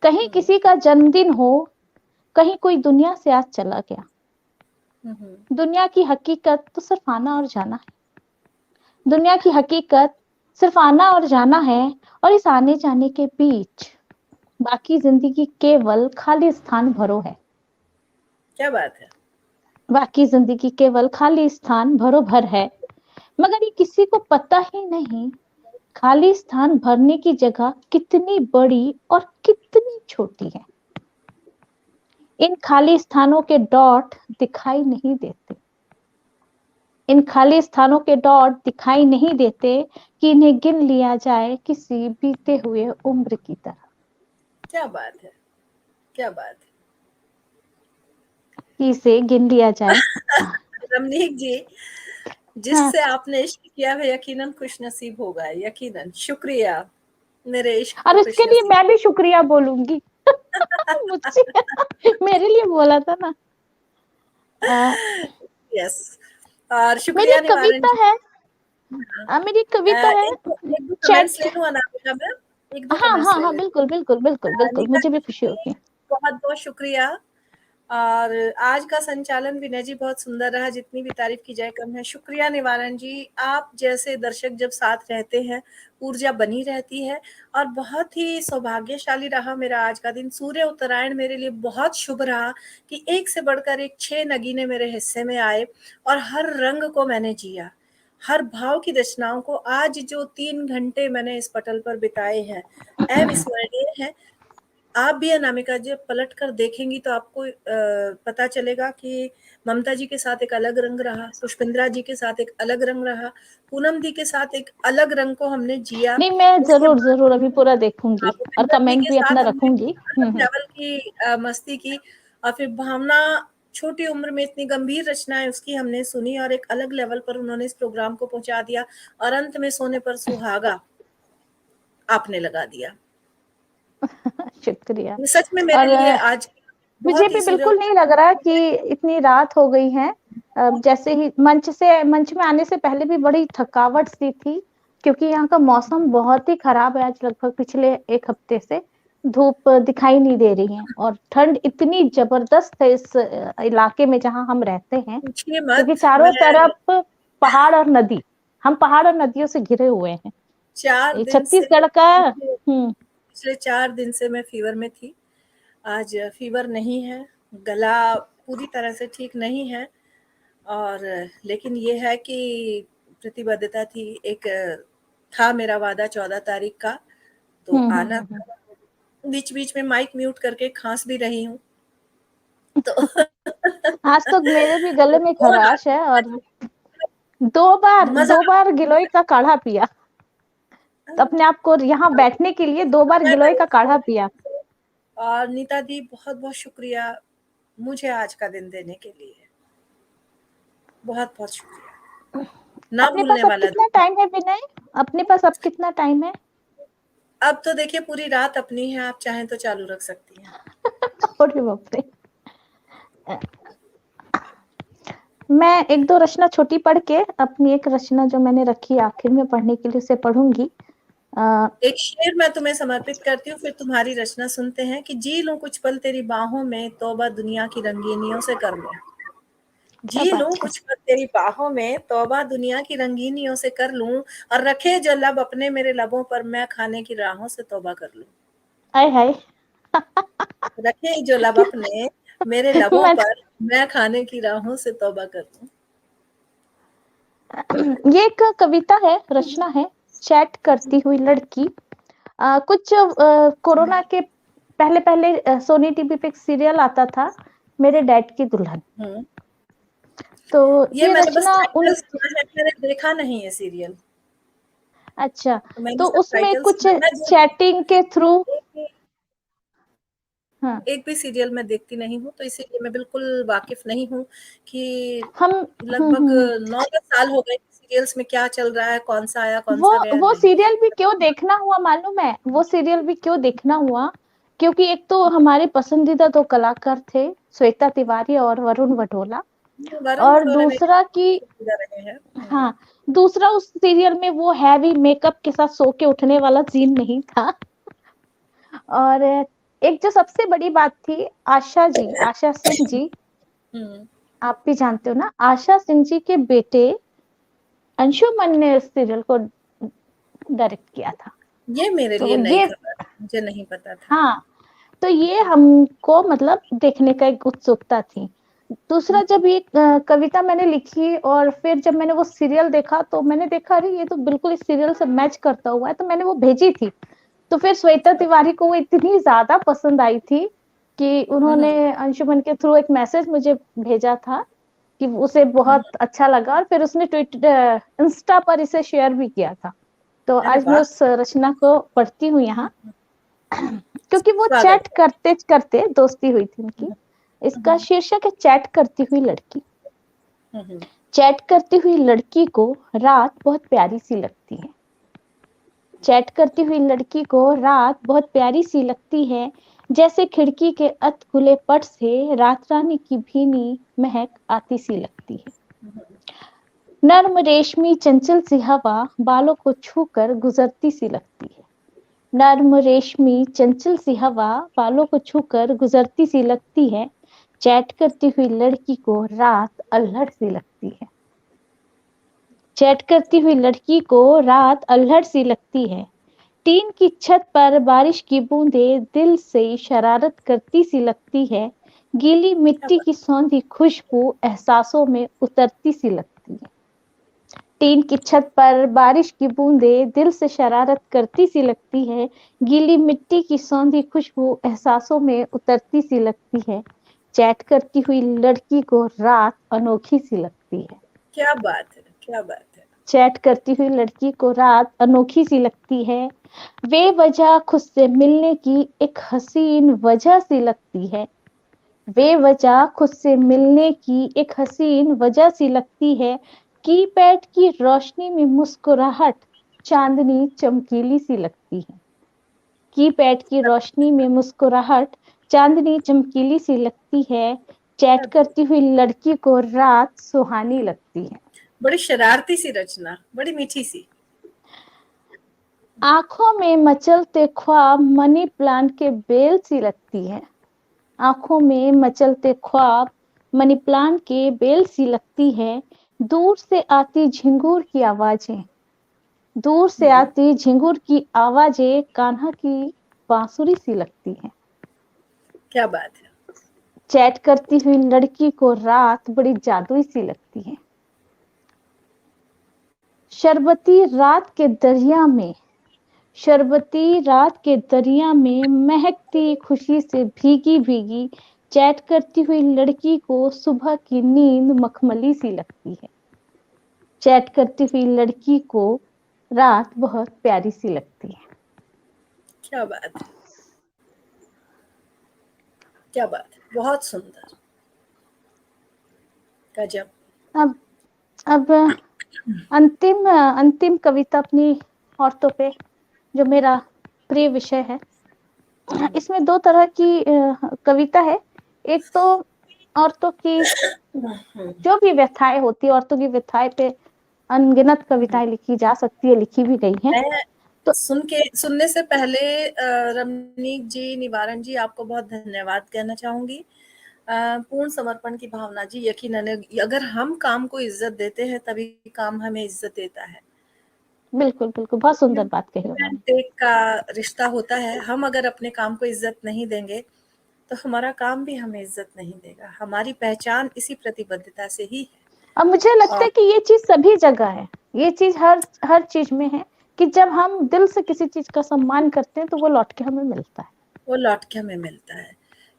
कहीं किसी का जन्मदिन हो, कहीं कोई दुनिया से आज चला गया, दुनिया की हकीकत तो सिर्फ आना और जाना है, दुनिया की हकीकत सिर्फ आना और जाना है, और इस आने जाने के बीच बाकी जिंदगी केवल खाली स्थान भरो है, क्या बात है। बाकी जिंदगी केवल खाली स्थान भरो भर है, मगर ये किसी को पता ही नहीं, खाली स्थान भरने की जगह कितनी बड़ी और कितनी छोटी है। इन खाली स्थानों के डॉट दिखाई नहीं देते, इन खाली स्थानों के डॉट दिखाई नहीं देते कि इन्हें गिन लिया जाए किसी बीते हुए उम्र की तरह। क्या बात है, क्या बात कि इसे गिन लिया जाए। है। रमनीक जी, हाँ। जिससे आपने इश्क किया है यकीनन खुश नसीब होगा, यकीनन। शुक्रिया, मेरे इश्क और को खुश इसके लिए नसीब। मैं भी शुक्रिया बोलूंगी। मुझसे मेरे लिए बोला था ना। आ, यस, और मेरी शुक्रिया एक निवारण कविता जी। है, मेरी कविता है एक दो कमेंट्स चैट। ले लूं अनामिका मैम, एक दो हाँ कमेंट्स हाँ ले हाँ, लेते बिल्कुल बिल्कुल बिल्कुल हैं। बिल्कुल, नीता मुझे भी खुशी जी, होगी। बहुत बहुत शुक्रिया। और आज का संचालन विनय जी बहुत सुंदर रहा, जितनी भी तारीफ की जाए कम है। शुक्रिया निवारण जी, आप जैसे दर्शक जब साथ रहते हैं ऊर्जा बनी रहती है। और बहुत ही सौभाग्यशाली रहा मेरा आज का दिन। सूर्य उत्तरायण मेरे लिए बहुत शुभ रहा कि एक से बढ़कर एक 6 नगीने मेरे हिस्से में आए और हर रंग को मैंने जिया, हर भाव की रचनाओं को। आज जो 3 घंटे मैंने इस पटल पर बिताए हैं अविस्मरणीय है। आप भी अनामिका जी पलट कर देखेंगी तो आपको पता चलेगा कि ममता जी के साथ एक अलग रंग रहा, पुष्पिंद्रा जी के साथ एक अलग रंग रहा, पूनम दी के साथ एक अलग रंग को हमने जिया। नहीं, मैं उसके जरूर बाद जरूर अभी पूरा देखूंगी और भूपिंदर जी कमेंट के भी अपना साथ हमने रखूंगी। अलग लेवल की मस्ती की। और फिर भावना छोटी उम्र में इतनी गंभीर रचनाएं उसकी हमने सुनी और एक अलग लेवल पर उन्होंने इस प्रोग्राम को पहुंचा दिया। और अंत में सोने पर सुहागा आपने लगा दिया। शुक्रिया। सच में मेरे और लिए आज मुझे बहुत भी ही सूर्य। बिल्कुल नहीं लग रहा कि इतनी रात हो गई है। जैसे ही मंच में आने से पहले भी बड़ी थकावट सी थी, क्योंकि यहाँ का मौसम बहुत ही खराब है। आज लगभग पिछले एक हफ्ते से धूप दिखाई नहीं दे रही है और ठंड इतनी जबरदस्त है इस इलाके में जहाँ हम रहते हैं, पूछिए क्योंकि मत। चारों मैं तरफ पहाड़ और नदी, हम पहाड़ और नदियों से घिरे हुए हैं। 4 ये दिन से छत्तीसगढ़ का। हम्म। पिछले 4 दिन से मैं फीवर में थी। आज फीवर नहीं है, गला पूरी तरह से ठीक नहीं है। और लेकिन ये है कि प्रतिबद्धता थी, एक था मेरा वादा 14 तारीख का, तो हम्म हम्म आना हम्म हम्म। था। बीच-बीच में माइक म्यूट करके खाँस भी रही हूँ। तो आज तो मेरे भी गले में वो हाल खराश है और दो बार मज़ा दो बार गिलोय का काढ़ा पिया। तो अपने आप को यहाँ बैठने के लिए 2 बार गिलोय का काढ़ा पिया। और नीता दी बहुत-बहुत शुक्रिया मुझे आज का दिन देने के लिए। बहुत-बहुत शुक्रिया। ना अपने भूलने पास अब वाला कितना दिन। टाइम है विनय? अपने पास अब कितना टाइम है? अब तो देखिए पूरी रात अपनी है, आप चाहें तो चालू रख सकती हैं। अरे बाप रे। मैं एक दो रचना छोटी पढ़ के अपनी एक रचना जो मैंने रखी है आखिर में पढ़ने के लिए उसे पढ़ूंगी। एक शेर मैं तुम्हें समर्पित करती हूँ, फिर तुम्हारी रचना सुनते हैं कि जी लूं कुछ पल तेरी बाहों में, तौबा दुनिया की रंगीनियों से कर लूं। क्या जी लूं बात है। कुछ पल तेरी बाहों में, तौबा दुनिया की रंगीनियों से कर लूं। और रखे जो लब अपने मेरे लबों पर, मैं खाने की राहों से तौबा कर लूं। आय हाय। रखे जो लब अपने मेरे लबों मैं पर, मैं खाने की राहों से तौबा कर लूं। ये एक कविता है, रचना है, चैट करती हुई लड़की। कुछ कोरोना के पहले पहले सोनी टीवी पे एक सीरियल आता था, मेरे डैड की दुल्हन। हम्म। तो ये ये मैंने बस रचना उन। टाइटल सुना है, मैंने देखा नहीं है सीरियल। अच्छा। तो मैंने तो सिर्फ उसमें टाइटल कुछ सुना है। मैं जो चैटिंग के थ्रू। हाँ। एक भी सीरियल मैं देखती नहीं हूँ, तो इसीलिए मैं बिल्कुल वाकिफ नहीं हूँ कि हम। लगभग 9-10 साल हो गए सीरियल्स में क्या चल रहा है, कौन सा आया, कौन वो सा गया, वो नहीं। सीरियल भी क्यों देखना हुआ मालूम है? वो सीरियल भी क्यों देखना हुआ, क्योंकि एक तो हमारे पसंदीदा दो कलाकार थे, श्वेता तिवारी और वरुण वटोला। वरुण और वटोला मेरे दूसरा की। पसंदीदा रहे हैं। हाँ। दूसरा, उस सीरियल में वो हैवी मेकअप के साथ सो के उठने वाला सीन नहीं था। और एक जो सबसे बड़ी बात थी, आशा जी, आशा सिंह जी, हम्म। आप भी जानते हो ना, आशा सिंह जी के बेटे अंशुमन ने इस सीरियल को डायरेक्ट किया था। ये मेरे तो लिए नई ये। खबर, मुझे नहीं पता था। हाँ। तो ये हमको मतलब देखने का एक उत्सुकता थी। दूसरा, जब ये कविता मैंने लिखी और फिर जब मैंने वो सीरियल देखा तो मैंने देखा, अरे ये तो बिल्कुल इस सीरियल से मैच करता हुआ है, तो मैंने वो भेजी थी। तो फिर श्वेता तिवारी को वो इतनी ज्यादा पसंद आई थी कि उन्होंने हम्म। अंशुमन के थ्रू एक मैसेज मुझे भेजा था कि उसे हम्म। बहुत अच्छा लगा, और फिर उसने इंस्टा पर इसे शेयर भी किया था। तो अरे आज मैं वाह। उस रचना को पढ़ती हूँ यहाँ, क्योंकि वो स्वागत चैट है। करते करते दोस्ती हुई थी उनकी। इसका हम्म। शीर्षक है चैट करती हुई लड़की। हम्म। चैट करती हुई लड़की को रात बहुत प्यारी सी लगती है। चैट करती हुई लड़की को रात बहुत प्यारी सी लगती है, जैसे खिड़की के अध खुले पट से रात रानी की भीनी महक आती सी लगती है। नर्म रेशमी चंचल सी हवा बालों को छूकर गुजरती सी लगती है। नर्म रेशमी चंचल सी हवा बालों को छूकर गुजरती सी लगती है। चैट करती हुई लड़की को रात अल्हड़ सी लगती है। चैट करती हुई लड़की को रात अल्हड़ सी लगती है। टीन की छत पर बारिश की बूंदें दिल से शरारत करती सी लगती है। गीली मिट्टी की सौंधी खुशबू एहसासों में उतरती सी लगती है। टीन की छत पर बारिश की बूंदें दिल से शरारत करती सी लगती है। गीली मिट्टी की सौंधी खुशबू एहसासों में उतरती सी लगती है। चैट करती हुई लड़की को रात अनोखी सी लगती है। क्या बात है, क्या बात है। चैट करती हुई लड़की को रात अनोखी सी लगती है। बेवजह खुद से मिलने की एक हसीन वजह सी लगती है। बेवजह खुद से मिलने की एक हसीन वजह सी लगती है। कीपैड की रोशनी में मुस्कुराहट चांदनी चमकीली सी लगती है। कीपैड की रोशनी में मुस्कुराहट चांदनी चमकीली सी लगती है। चैट करती हुई लड़की को रात सुहानी लगती है। बड़ी शरारती सी रचना, बड़ी मीठी सी। आंखों में मचलते ख्वाब मनी प्लांट के बेल सी लगती है। आंखों में मचलते ख्वाब मनी प्लांट के बेल सी लगती है। दूर से आती झिंगुर की आवाजें, दूर से आती झिंगुर की आवाजें कान्हा की बांसुरी सी लगती है। क्या बात है। चैट करती हुई लड़की को रात बड़ी जादुई सी लगती है। शरबती रात के दरिया में, शरबती रात के दरिया में महकती खुशी से भीगी भीगी चैट करती हुई लड़की को सुबह की नींद मखमली सी लगती है। चैट करती हुई लड़की को रात बहुत प्यारी सी लगती है। क्या बात है, क्या बात है, बहुत सुंदर, गजब। अब अंतिम कविता अपनी औरतों पे, जो मेरा प्रिय विषय है। इसमें दो तरह की कविता है। एक तो औरतों की जो भी व्यथाएं होती है, औरतों की व्यथाएं पे अनगिनत कविताएं लिखी जा सकती है, लिखी भी गई हैं। मैं तो सुनने से पहले रमनीक जी, निवारण जी, आपको बहुत धन्यवाद कहना चाहूंगी। पूर्ण समर्पण की भावना जी, यकीनन अगर हम काम को इज्जत देते हैं तभी काम हमें इज्जत देता है। बिल्कुल बिल्कुल, बहुत सुंदर बात कही उन्होंने। टेक का रिश्ता होता है। हम अगर अपने काम को इज्जत नहीं देंगे तो हमारा काम भी हमें इज्जत नहीं देगा। हमारी पहचान इसी प्रतिबद्धता से ही है। अब मुझे लगता है कि ये चीज सभी जगह है, ये चीज हर चीज में है कि जब हम दिल से किसी चीज का सम्मान करते हैं तो वो लौट के हमें मिलता है। वो लौट के हमें मिलता है।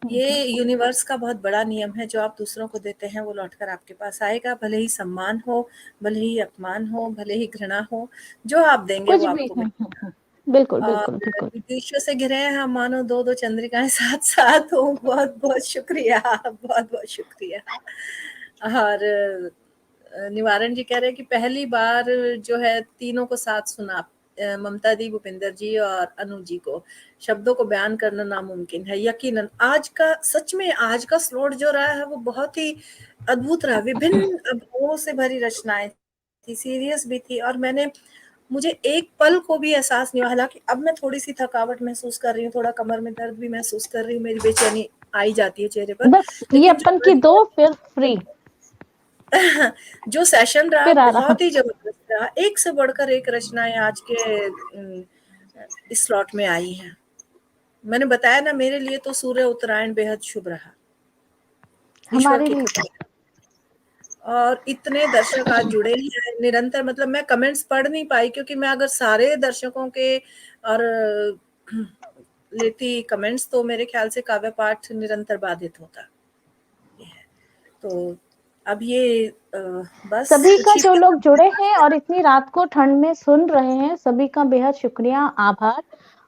ये यूनिवर्स का बहुत बड़ा नियम है। जो आप दूसरों को देते हैं वो लौटकर आपके पास आएगा। भले ही सम्मान हो, भले ही अपमान हो, भले ही घृणा हो, जो आप देंगे कुछ वो भी। आपको मिलेगा। बिल्कुल और बिल्कुल बिल्कुल। विदेशों से घिरे हैं हम, मानो दो दो चंद्रिकाएं साथ साथ हो। बहुत बहुत शुक्रिया, बहुत बहुत शुक्रिया। और निवारण जी कह रहे हैं कि पहली बार जो है तीनों को साथ सुना, ममता दी, भूपिंदर जी और अनु जी को। शब्दों को बयान करना नामुमकिन है। यकीनन आज का, सच में आज का स्लॉट जो रहा है वो बहुत ही अद्भुत रहा। विभिन्न भावों से भरी रचनाएं थी, सीरियस भी थी, और मुझे एक पल को भी एहसास नहीं हुआ। हालांकि अब मैं थोड़ी सी थकावट महसूस कर रही हूँ, थोड़ा कमर में दर्द भी महसूस कर रही हूँ, मेरी बेचैनी आई जाती है चेहरे पर। बस ये लेकिन अपन की दो, फिर फ्री, जो सेशन रहा फिर आराम। बहुत ही जबरदस्त रहा। एक से बढ़कर एक रचनाएं आज के इस स्लॉट में आई हैं। मैंने बताया ना, मेरे लिए तो सूर्य उत्तरायण बेहद शुभ रहा, ईश्वर हमारे की लिए कृपा। और इतने दर्शक आज जुड़े हैं निरंतर। मतलब मैं कमेंट्स पढ़ नहीं पाई, क्योंकि मैं अगर सारे दर्शकों के और लेती कमेंट्स तो मेरे ख्याल से काव्य पाठ निरंतर बाधित होता। तो अब ये बस सभी का, कुछ ही जो लोग जुड़े हैं और इतनी रात को ठंड में सुन रहे हैं, सभी का बेहद शुक्रिया, आभार।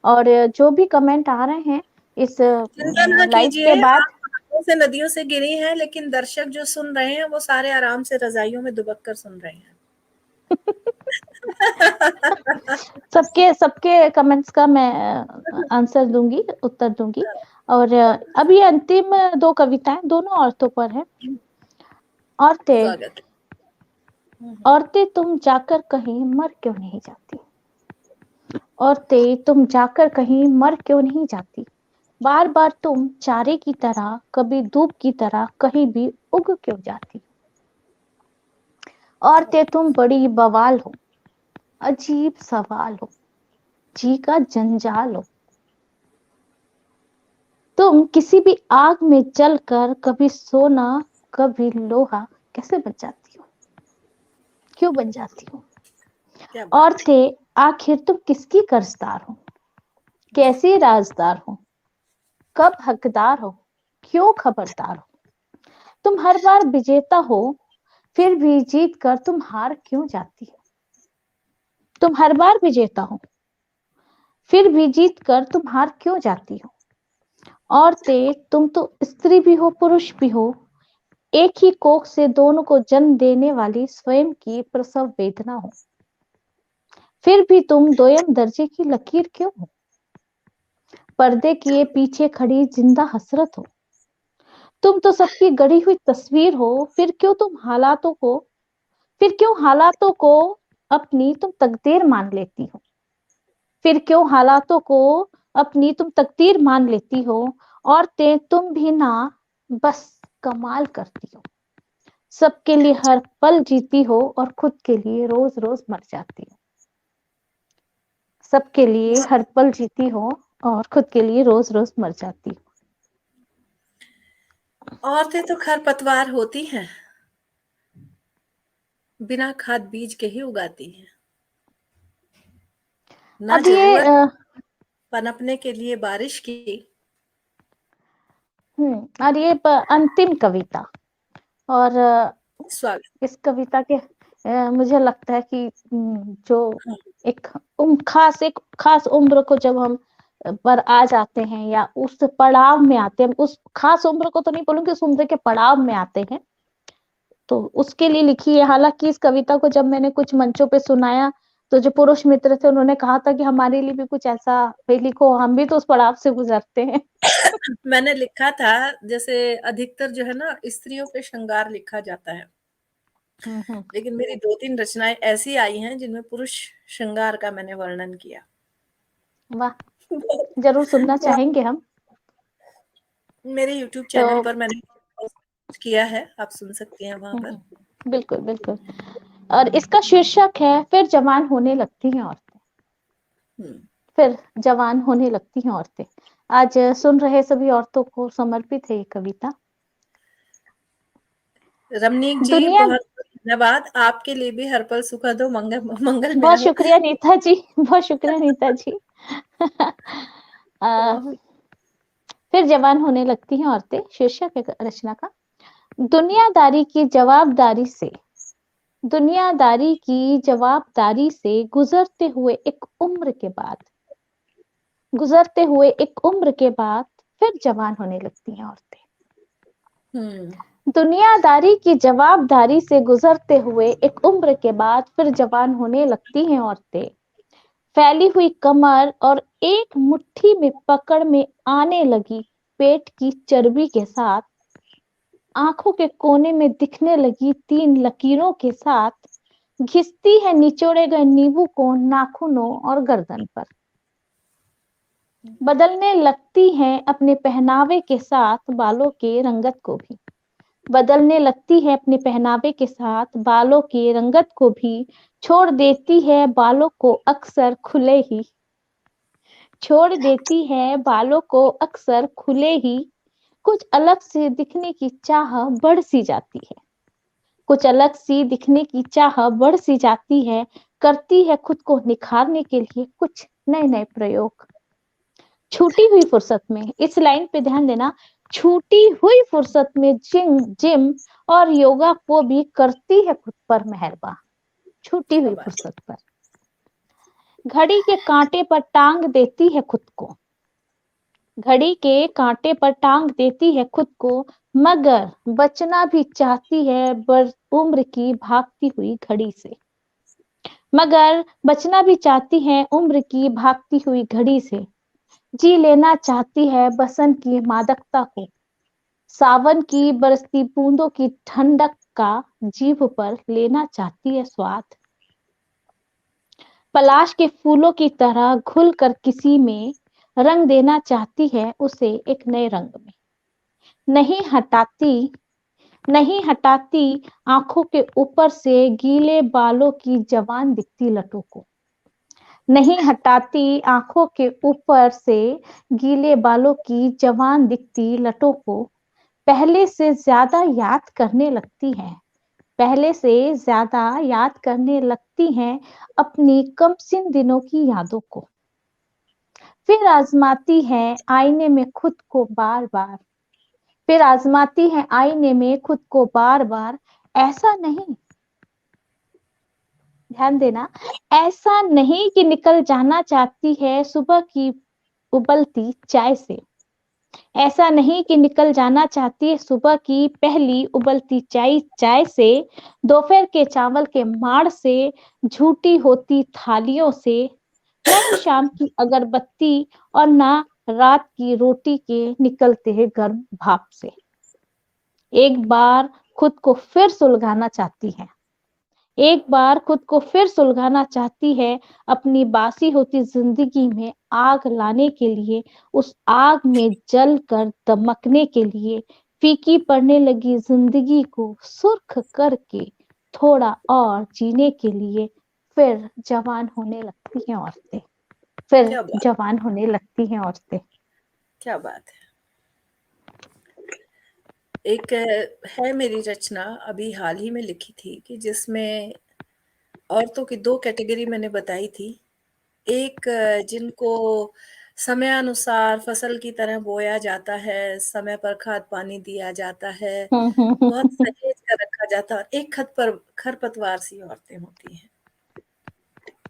और जो भी कमेंट आ रहे हैं इस चिंता ना लाइव के कीजिए। बाद, आप हाथों से नदियों से गिरी हैं, लेकिन दर्शक जो सुन रहे हैं वो सारे आराम से रजाइयों में दुबक कर सुन रहे हैं। सबके सबके कमेंट्स का मैं आंसर दूंगी, उत्तर दूंगी। और अब ये अंतिम दो कविताएं दोनों औरतों पर है। औरतें, स्वागत। औरतें तुम जाकर कहीं मर क्यों नहीं जाती? औरतें तुम जाकर कहीं मर क्यों नहीं जाती? बार बार तुम चारे की तरह, कभी धूप की तरह कहीं भी उग क्यों जाती? औरतें तुम बड़ी बवाल हो, अजीब सवाल हो, जी का जंजाल हो। तुम किसी भी आग में जलकर कभी सोना कभी लोहा कैसे बन जाती हो? क्यों बन जाती हो? क्या बात है। औरतें आखिर तुम किसकी कर्जदार हो? कैसे राजदार हो? कब हकदार हो? क्यों खबरदार हो? तुम हर बार विजेता हो, फिर भी जीत कर तुम हार क्यों जाती हो? तुम हर बार विजेता हो, फिर भी जीत कर तुम हार क्यों जाती हो? औरतें तुम तो स्त्री भी हो, पुरुष भी हो, एक ही कोख से दोनों को जन्म देने वाली स्वयं की प्रसव वेदना हो, फिर भी तुम दोयम दर्जे की लकीर क्यों हो? पर्दे किए पीछे खड़ी जिंदा हसरत हो। तुम तो सबकी गढ़ी हुई तस्वीर हो, फिर क्यों हालातों को अपनी तुम तकदीर मान लेती हो? फिर क्यों हालातों को अपनी तुम तकदीर मान लेती हो? औरतें तुम भी ना बस कमाल करती हो, सबके लिए हर पल जीती हो और खुद के लिए रोज रोज मर जाती हो। सबके लिए हर पल जीती हो और खुद के लिए रोज रोज मर जाती हो। औरतें तो खरपतवार होती हैं, बिना खाद बीज के ही उगाती हैं। ना अब ये जरूरत पनपने के लिए बारिश की, और ये अंतिम कविता। और स्वागत। इस कविता के मुझे लगता है कि जो हाँ, एक एक खास उम्र को जब हम पर आ जाते हैं या उस पड़ाव में आते हैं, उस खास उम्र को तो नहीं बोलूंगी, उस उम्र के पड़ाव में आते हैं, तो उसके लिए लिखी है। हालांकि इस कविता को जब मैंने कुछ मंचों पे सुनाया तो जो पुरुष मित्र थे उन्होंने कहा था कि हमारे लिए भी कुछ ऐसा भी लिखो, हम भी तो उस पड़ाव से गुजरते हैं। मैंने लिखा था, जैसे अधिकतर जो है ना स्त्रियों पे श्रृंगार लिखा जाता है, हम्म। लेकिन मेरी 2-3 रचनाएं ऐसी आई हैं जिनमें पुरुष श्रृंगार का मैंने वर्णन किया। वाह, जरूर सुनना बहुत चाहेंगे हम। मेरे यूट्यूब तो चैनल पर मैंने पोस्ट किया है, आप सुन सकती हैं वहां पर। बिल्कुल बिल्कुल। और इसका शीर्षक है फिर जवान होने लगती हैं औरतें। हम्म, फिर जवान होने लगती हैं औरतें। आज सुन रहे सभी औरतों को समर्पित है ये कविता। रमनीक जी, दुनिया, बहुत धन्यवाद। आपके लिए भी हर पल सुखद हो, मंगलमय बहुत हो। शुक्रिया नीता जी, बहुत शुक्रिया नीता जी। आ, तो फिर जवान होने लगती हैं औरतें शीर्षक है रचना का। दुनियादारी की जवाबदारी से दुनियादारी की जवाबदारी से गुजरते हुए एक उम्र के बाद फिर जवान होने लगती हैं औरतें। हम्म, दुनियादारी की जवाबदारी से गुजरते हुए एक उम्र के बाद फिर जवान होने लगती हैं औरतें। फैली हुई कमर और एक मुट्ठी में पकड़ में आने लगी पेट की चर्बी के साथ, आंखों के कोने में दिखने लगी 3 लकीरों के साथ, घिसती है निचोड़े गए नींबू को नाखूनों और गर्दन पर। बदलने लगती हैं अपने पहनावे के साथ बालों के रंगत को भी। बदलने लगती है अपने पहनावे के साथ बालों की रंगत को भी। छोड़ देती है बालों को अक्सर खुले ही छोड़ देती है बालों को अक्सर खुले ही। कुछ अलग से दिखने की चाह बढ़ सी जाती है। कुछ अलग सी दिखने की चाह बढ़ सी जाती है। करती है खुद को निखारने के लिए कुछ नए नए प्रयोग। छूटी हुई फुर्सत में, इस लाइन पे ध्यान देना, छूटी हुई फुर्सत में जिम और योगा को भी करती है खुद पर मेहरबा। छूटी क्या हुई बात। फुर्सत पर घड़ी के कांटे पर टांग देती है खुद को। घड़ी के कांटे पर टांग देती है खुद को, मगर बचना भी चाहती है उम्र की भागती हुई घड़ी से। मगर बचना भी चाहती है उम्र की भागती हुई घड़ी से। जी लेना चाहती है बसंत की मादकता को, सावन की बरसती बूंदों की ठंडक का जीभ पर लेना चाहती है स्वाद। पलाश के फूलों की तरह घुल कर किसी में रंग देना चाहती है उसे एक नए रंग में। नहीं हटाती नहीं हटाती आंखों के ऊपर से गीले बालों की जवान दिखती लटों को। नहीं हटाती आंखों के ऊपर से गीले बालों की जवान दिखती लटों को। पहले से ज्यादा याद करने लगती है। पहले से ज्यादा याद करने लगती हैं अपनी कमसिन दिनों की यादों को। फिर आजमाती है आईने में खुद को बार बार। फिर आजमाती है आईने में खुद को बार बार। ऐसा नहीं, ध्यान देना, ऐसा नहीं कि निकल जाना चाहती है सुबह की उबलती चाय से। ऐसा नहीं कि निकल जाना चाहती है सुबह की पहली उबलती चाय चाय से, दोपहर के चावल के माड़ से, झूठी होती थालियों से, न ही शाम की अगरबत्ती और ना रात की रोटी के निकलते हैं गर्म भाप से। एक बार खुद को फिर सुलगाना चाहती है। एक बार खुद को फिर सुलगाना चाहती है अपनी बासी होती जिंदगी में आग लाने के लिए, उस आग में जल कर दमकने के लिए, फीकी पड़ने लगी जिंदगी को सुर्ख करके थोड़ा और जीने के लिए। फिर जवान होने लगती हैं औरतें। फिर क्या बात, जवान होने लगती हैं औरतें। क्या बात है। एक है मेरी रचना, अभी हाल ही में लिखी थी, कि जिसमें औरतों की 2 कैटेगरी मैंने बताई थी। एक जिनको समयानुसार फसल की तरह बोया जाता है, समय पर खाद पानी दिया जाता है, बहुत सहेज कर रखा जाता है, और एक खरपतवार सी औरतें होती हैं।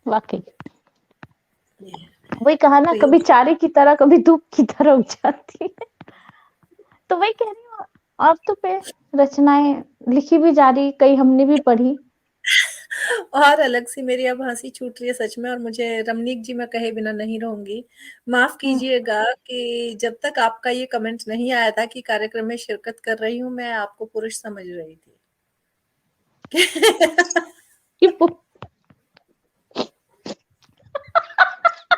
वाकई ये है। वही कहा ना, तो ये कभी चारे की तरह कभी धूप की तरह उग जाती है। तो वही कह रही हूँ, औरतों पे रचनाएं लिखी भी जा रही, कई हमने भी पढ़ी। और अलग से मेरी अब हँसी छूट रही है सच में, और मुझे रमनीक जी मैं कहे बिना नहीं रहूँगी। माफ़ कीजिएगा कि जब तक आपका ये कमेंट नहीं आया था कि कार्यक्रम में शिरकत कर रही हूँ, मैं आपको पुरुष समझ रही थी। कि पु-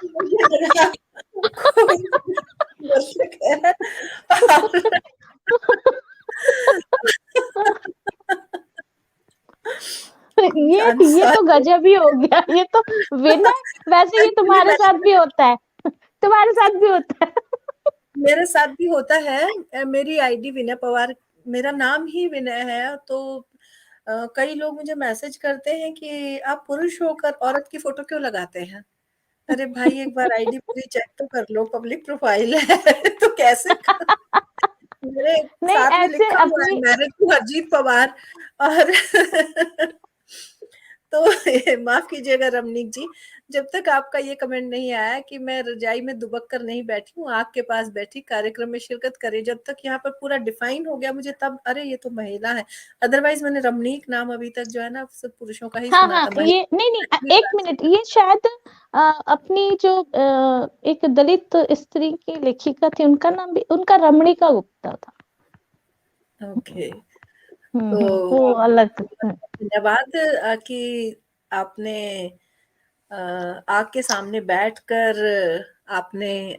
मुझे लगा कोई दर्शक है और ये तो सॉरी, गजब ही हो गया, ये तो विनय। वैसे ये एक्चुअली तुम्हारे साथ भी होता है, तुम्हारे साथ भी होता है। मेरे साथ भी होता है। मेरी आईडी विनय पवार, मेरा नाम ही विनय है, तो कई लोग मुझे मैसेज करते हैं कि आप पुरुष होकर औरत की फोटो क्यों लगाते हैं? अरे भाई, एक बार आईडी पूरी चेक तो कर लो, पब्लिक प्रोफाइल है तो कैसे मेरे नहीं, साथ में ऐसे लिखा हुआ है अपनी मैरिज टू हरजीत पवार। और तो माफ कीजिएगा रमनीक जी, जब तक आपका ये कमेंट नहीं आया कि मैं रजाई में दुबक कर नहीं बैठी हूँ, आग के पास बैठी कार्यक्रम में शिरकत करे, जब तक यहाँ पर पूरा डिफाइन हो गया मुझे, तब अरे ये तो महिला है। अदरवाइज मैंने रमनीक नाम अभी तक जो है ना सब पुरुषों का ही हाँ सुना हाँ, था, ये नहीं नहीं, महिला। एक मिनट, ये शायद अपनी जो एक दलित स्त्री की लेखिका थी, उनका नाम भी, उनका रमणीका गुप्ता था। ओके, तो वो अलग। धन्यवाद कि आपने आग के सामने बैठकर आपने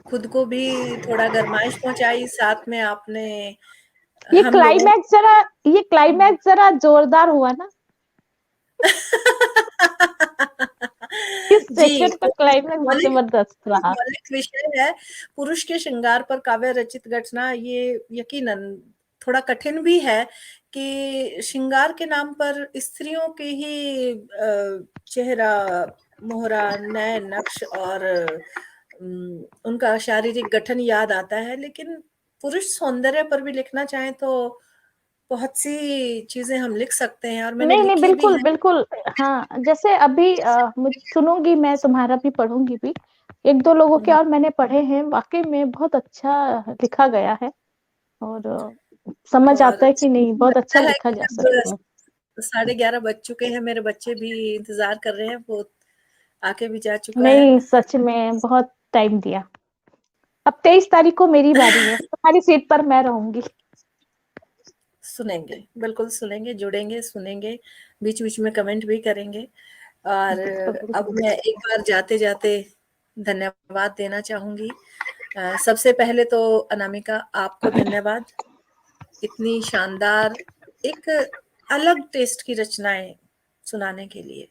खुद को भी थोड़ा गरमाइश पहुंचाई, साथ में आपने ये हम लोगों क्लाइमैक्स जरा ये क्लाइमैक्स जरा जोरदार हुआ ना, इस जी, सेशन का तो क्लाइमैक्स मौलिक जबरदस्त रहा। मौलिक विषय है पुरुष के श्रृंगार पर काव्य रचित घटना। ये यकीनन थोड़ा कठिन भी है कि श्रृंगार के नाम पर स्त्रियों के ही चेहरा, मोहरा, नैन नक्श और उनका शारीरिक गठन याद आता है, लेकिन पुरुष सौंदर्य पर भी लिखना चाहें तो बहुत सी चीजें हम लिख सकते हैं, और मैंने नहीं नहीं, लिखी भी बिल्कुल है। बिल्कुल। हाँ, जैसे अभी मुझे सुनूंगी मैं, तुम्हारा भी पढ़ूंगी भी, एक दो लोगों के और मैंने पढ़े हैं, वाकई में बहुत अच्छा लिखा गया है। और समझ और आता है कि नहीं, बहुत अच्छा लगता है लिखा कि जा सकता है। अब 11:30 बज चुके हैं, मेरे बच्चे भी इंतजार कर रहे हैं, वो आके भी जा चुका है। नहीं, सच में बहुत टाइम दिया। अब 23 तारीख को मेरी बारी है, तुम्हारी सीट पर मैं रहूंगी। सुनेंगे, बिल्कुल सुनेंगे, जुड़ेंगे, सुनेंगे, बीच-बीच में कमेंट भी करेंगे। और बिल्कुल अब बिल्कुल। मैं एक बार जाते-जाते धन्यवाद देना चाहूँगी। सबसे पहले तो अनामिका आपको धन्यवाद, इतनी शानदार एक अलग टेस्ट की रचनाएँ सुनाने के लिए।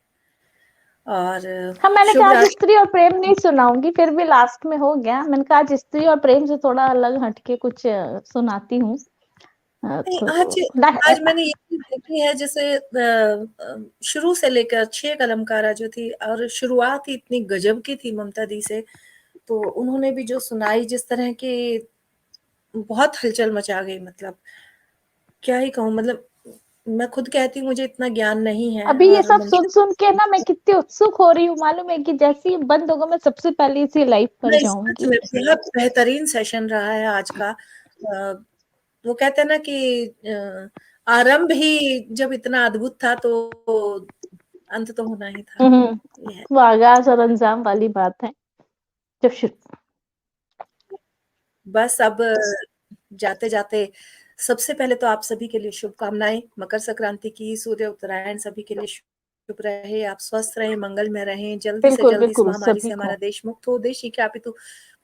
और हाँ, मैंने शुभ कहा आज रात्रि। स्त्री और प्रेम नहीं सुनाऊंगी, फिर भी लास्ट में हो गया। मैंने कहा आज स्त्री और प्रेम से थोड़ा अलग हटके कुछ सुनाती हूँ। नहीं, तो आज मैंने ये चीज़ देखी है, जैसे शुरू से लेकर 6 कलमकारा जो थी और शुरुआत ही इतनी गज़ब की थी ममता दी से, तो उन्होंने भी जो सुनाई जिस तरह की, बहुत हलचल मचा गई। मतलब क्या ही कहूँ, मतलब मैं खुद कहती हूँ मुझे इतना ज्ञान नहीं है। अभी ये और सब सुन के ना मैं कितनी उत्सुक हो रही हूँ, मालूम है कि जैसे ही बंद होगा मैं सबसे पहले इसी लाइव पर नहीं, सच जाऊंगी। में बहुत बेहतरीन सेशन रहा है आज का। वो कहते हैं ना कि आरंभ ही जब इतना अद्भुत था तो अंत तो होना ही था। ये है। वो आगाज और अंजाम वाली बात है। जब शुरू बस अब जाते-जाते सबसे पहले तो आप सभी के लिए शुभकामनाएँ, मकर संक्रांति की, सूर्य उत्तरायण सभी के लिए शुभ रहे, आप स्वस्थ रहें, मंगल में रहें, जल्दी से बिल्कुल जल्दी इस बिल्कुल महामारी सभी से को हमारा देश मुक्त हो, देश ही क्या अपितु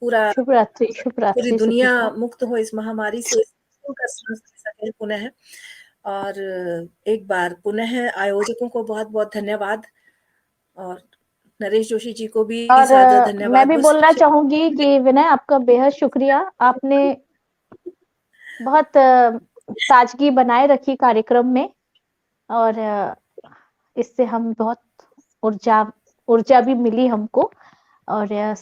पूरा शुभ पूरी रात्रि सभी दुनिया को। मुक्त हो इस महामारी से, का सांस ले सके पुनः। और एक बार पुनः आयोजकों को बहुत-बहुत धन्यवाद, और नरेश जोशी जी को भी और सादर मैं धन्यवाद। भी बस बोलना चाहूंगी कि विनय आपका बेहद शुक्रिया, आपने बहुत ताजगी बनाए रखी कार्यक्रम में। और इससे हम बहुत ऊर्जा ऊर्जा भी मिली हमको। और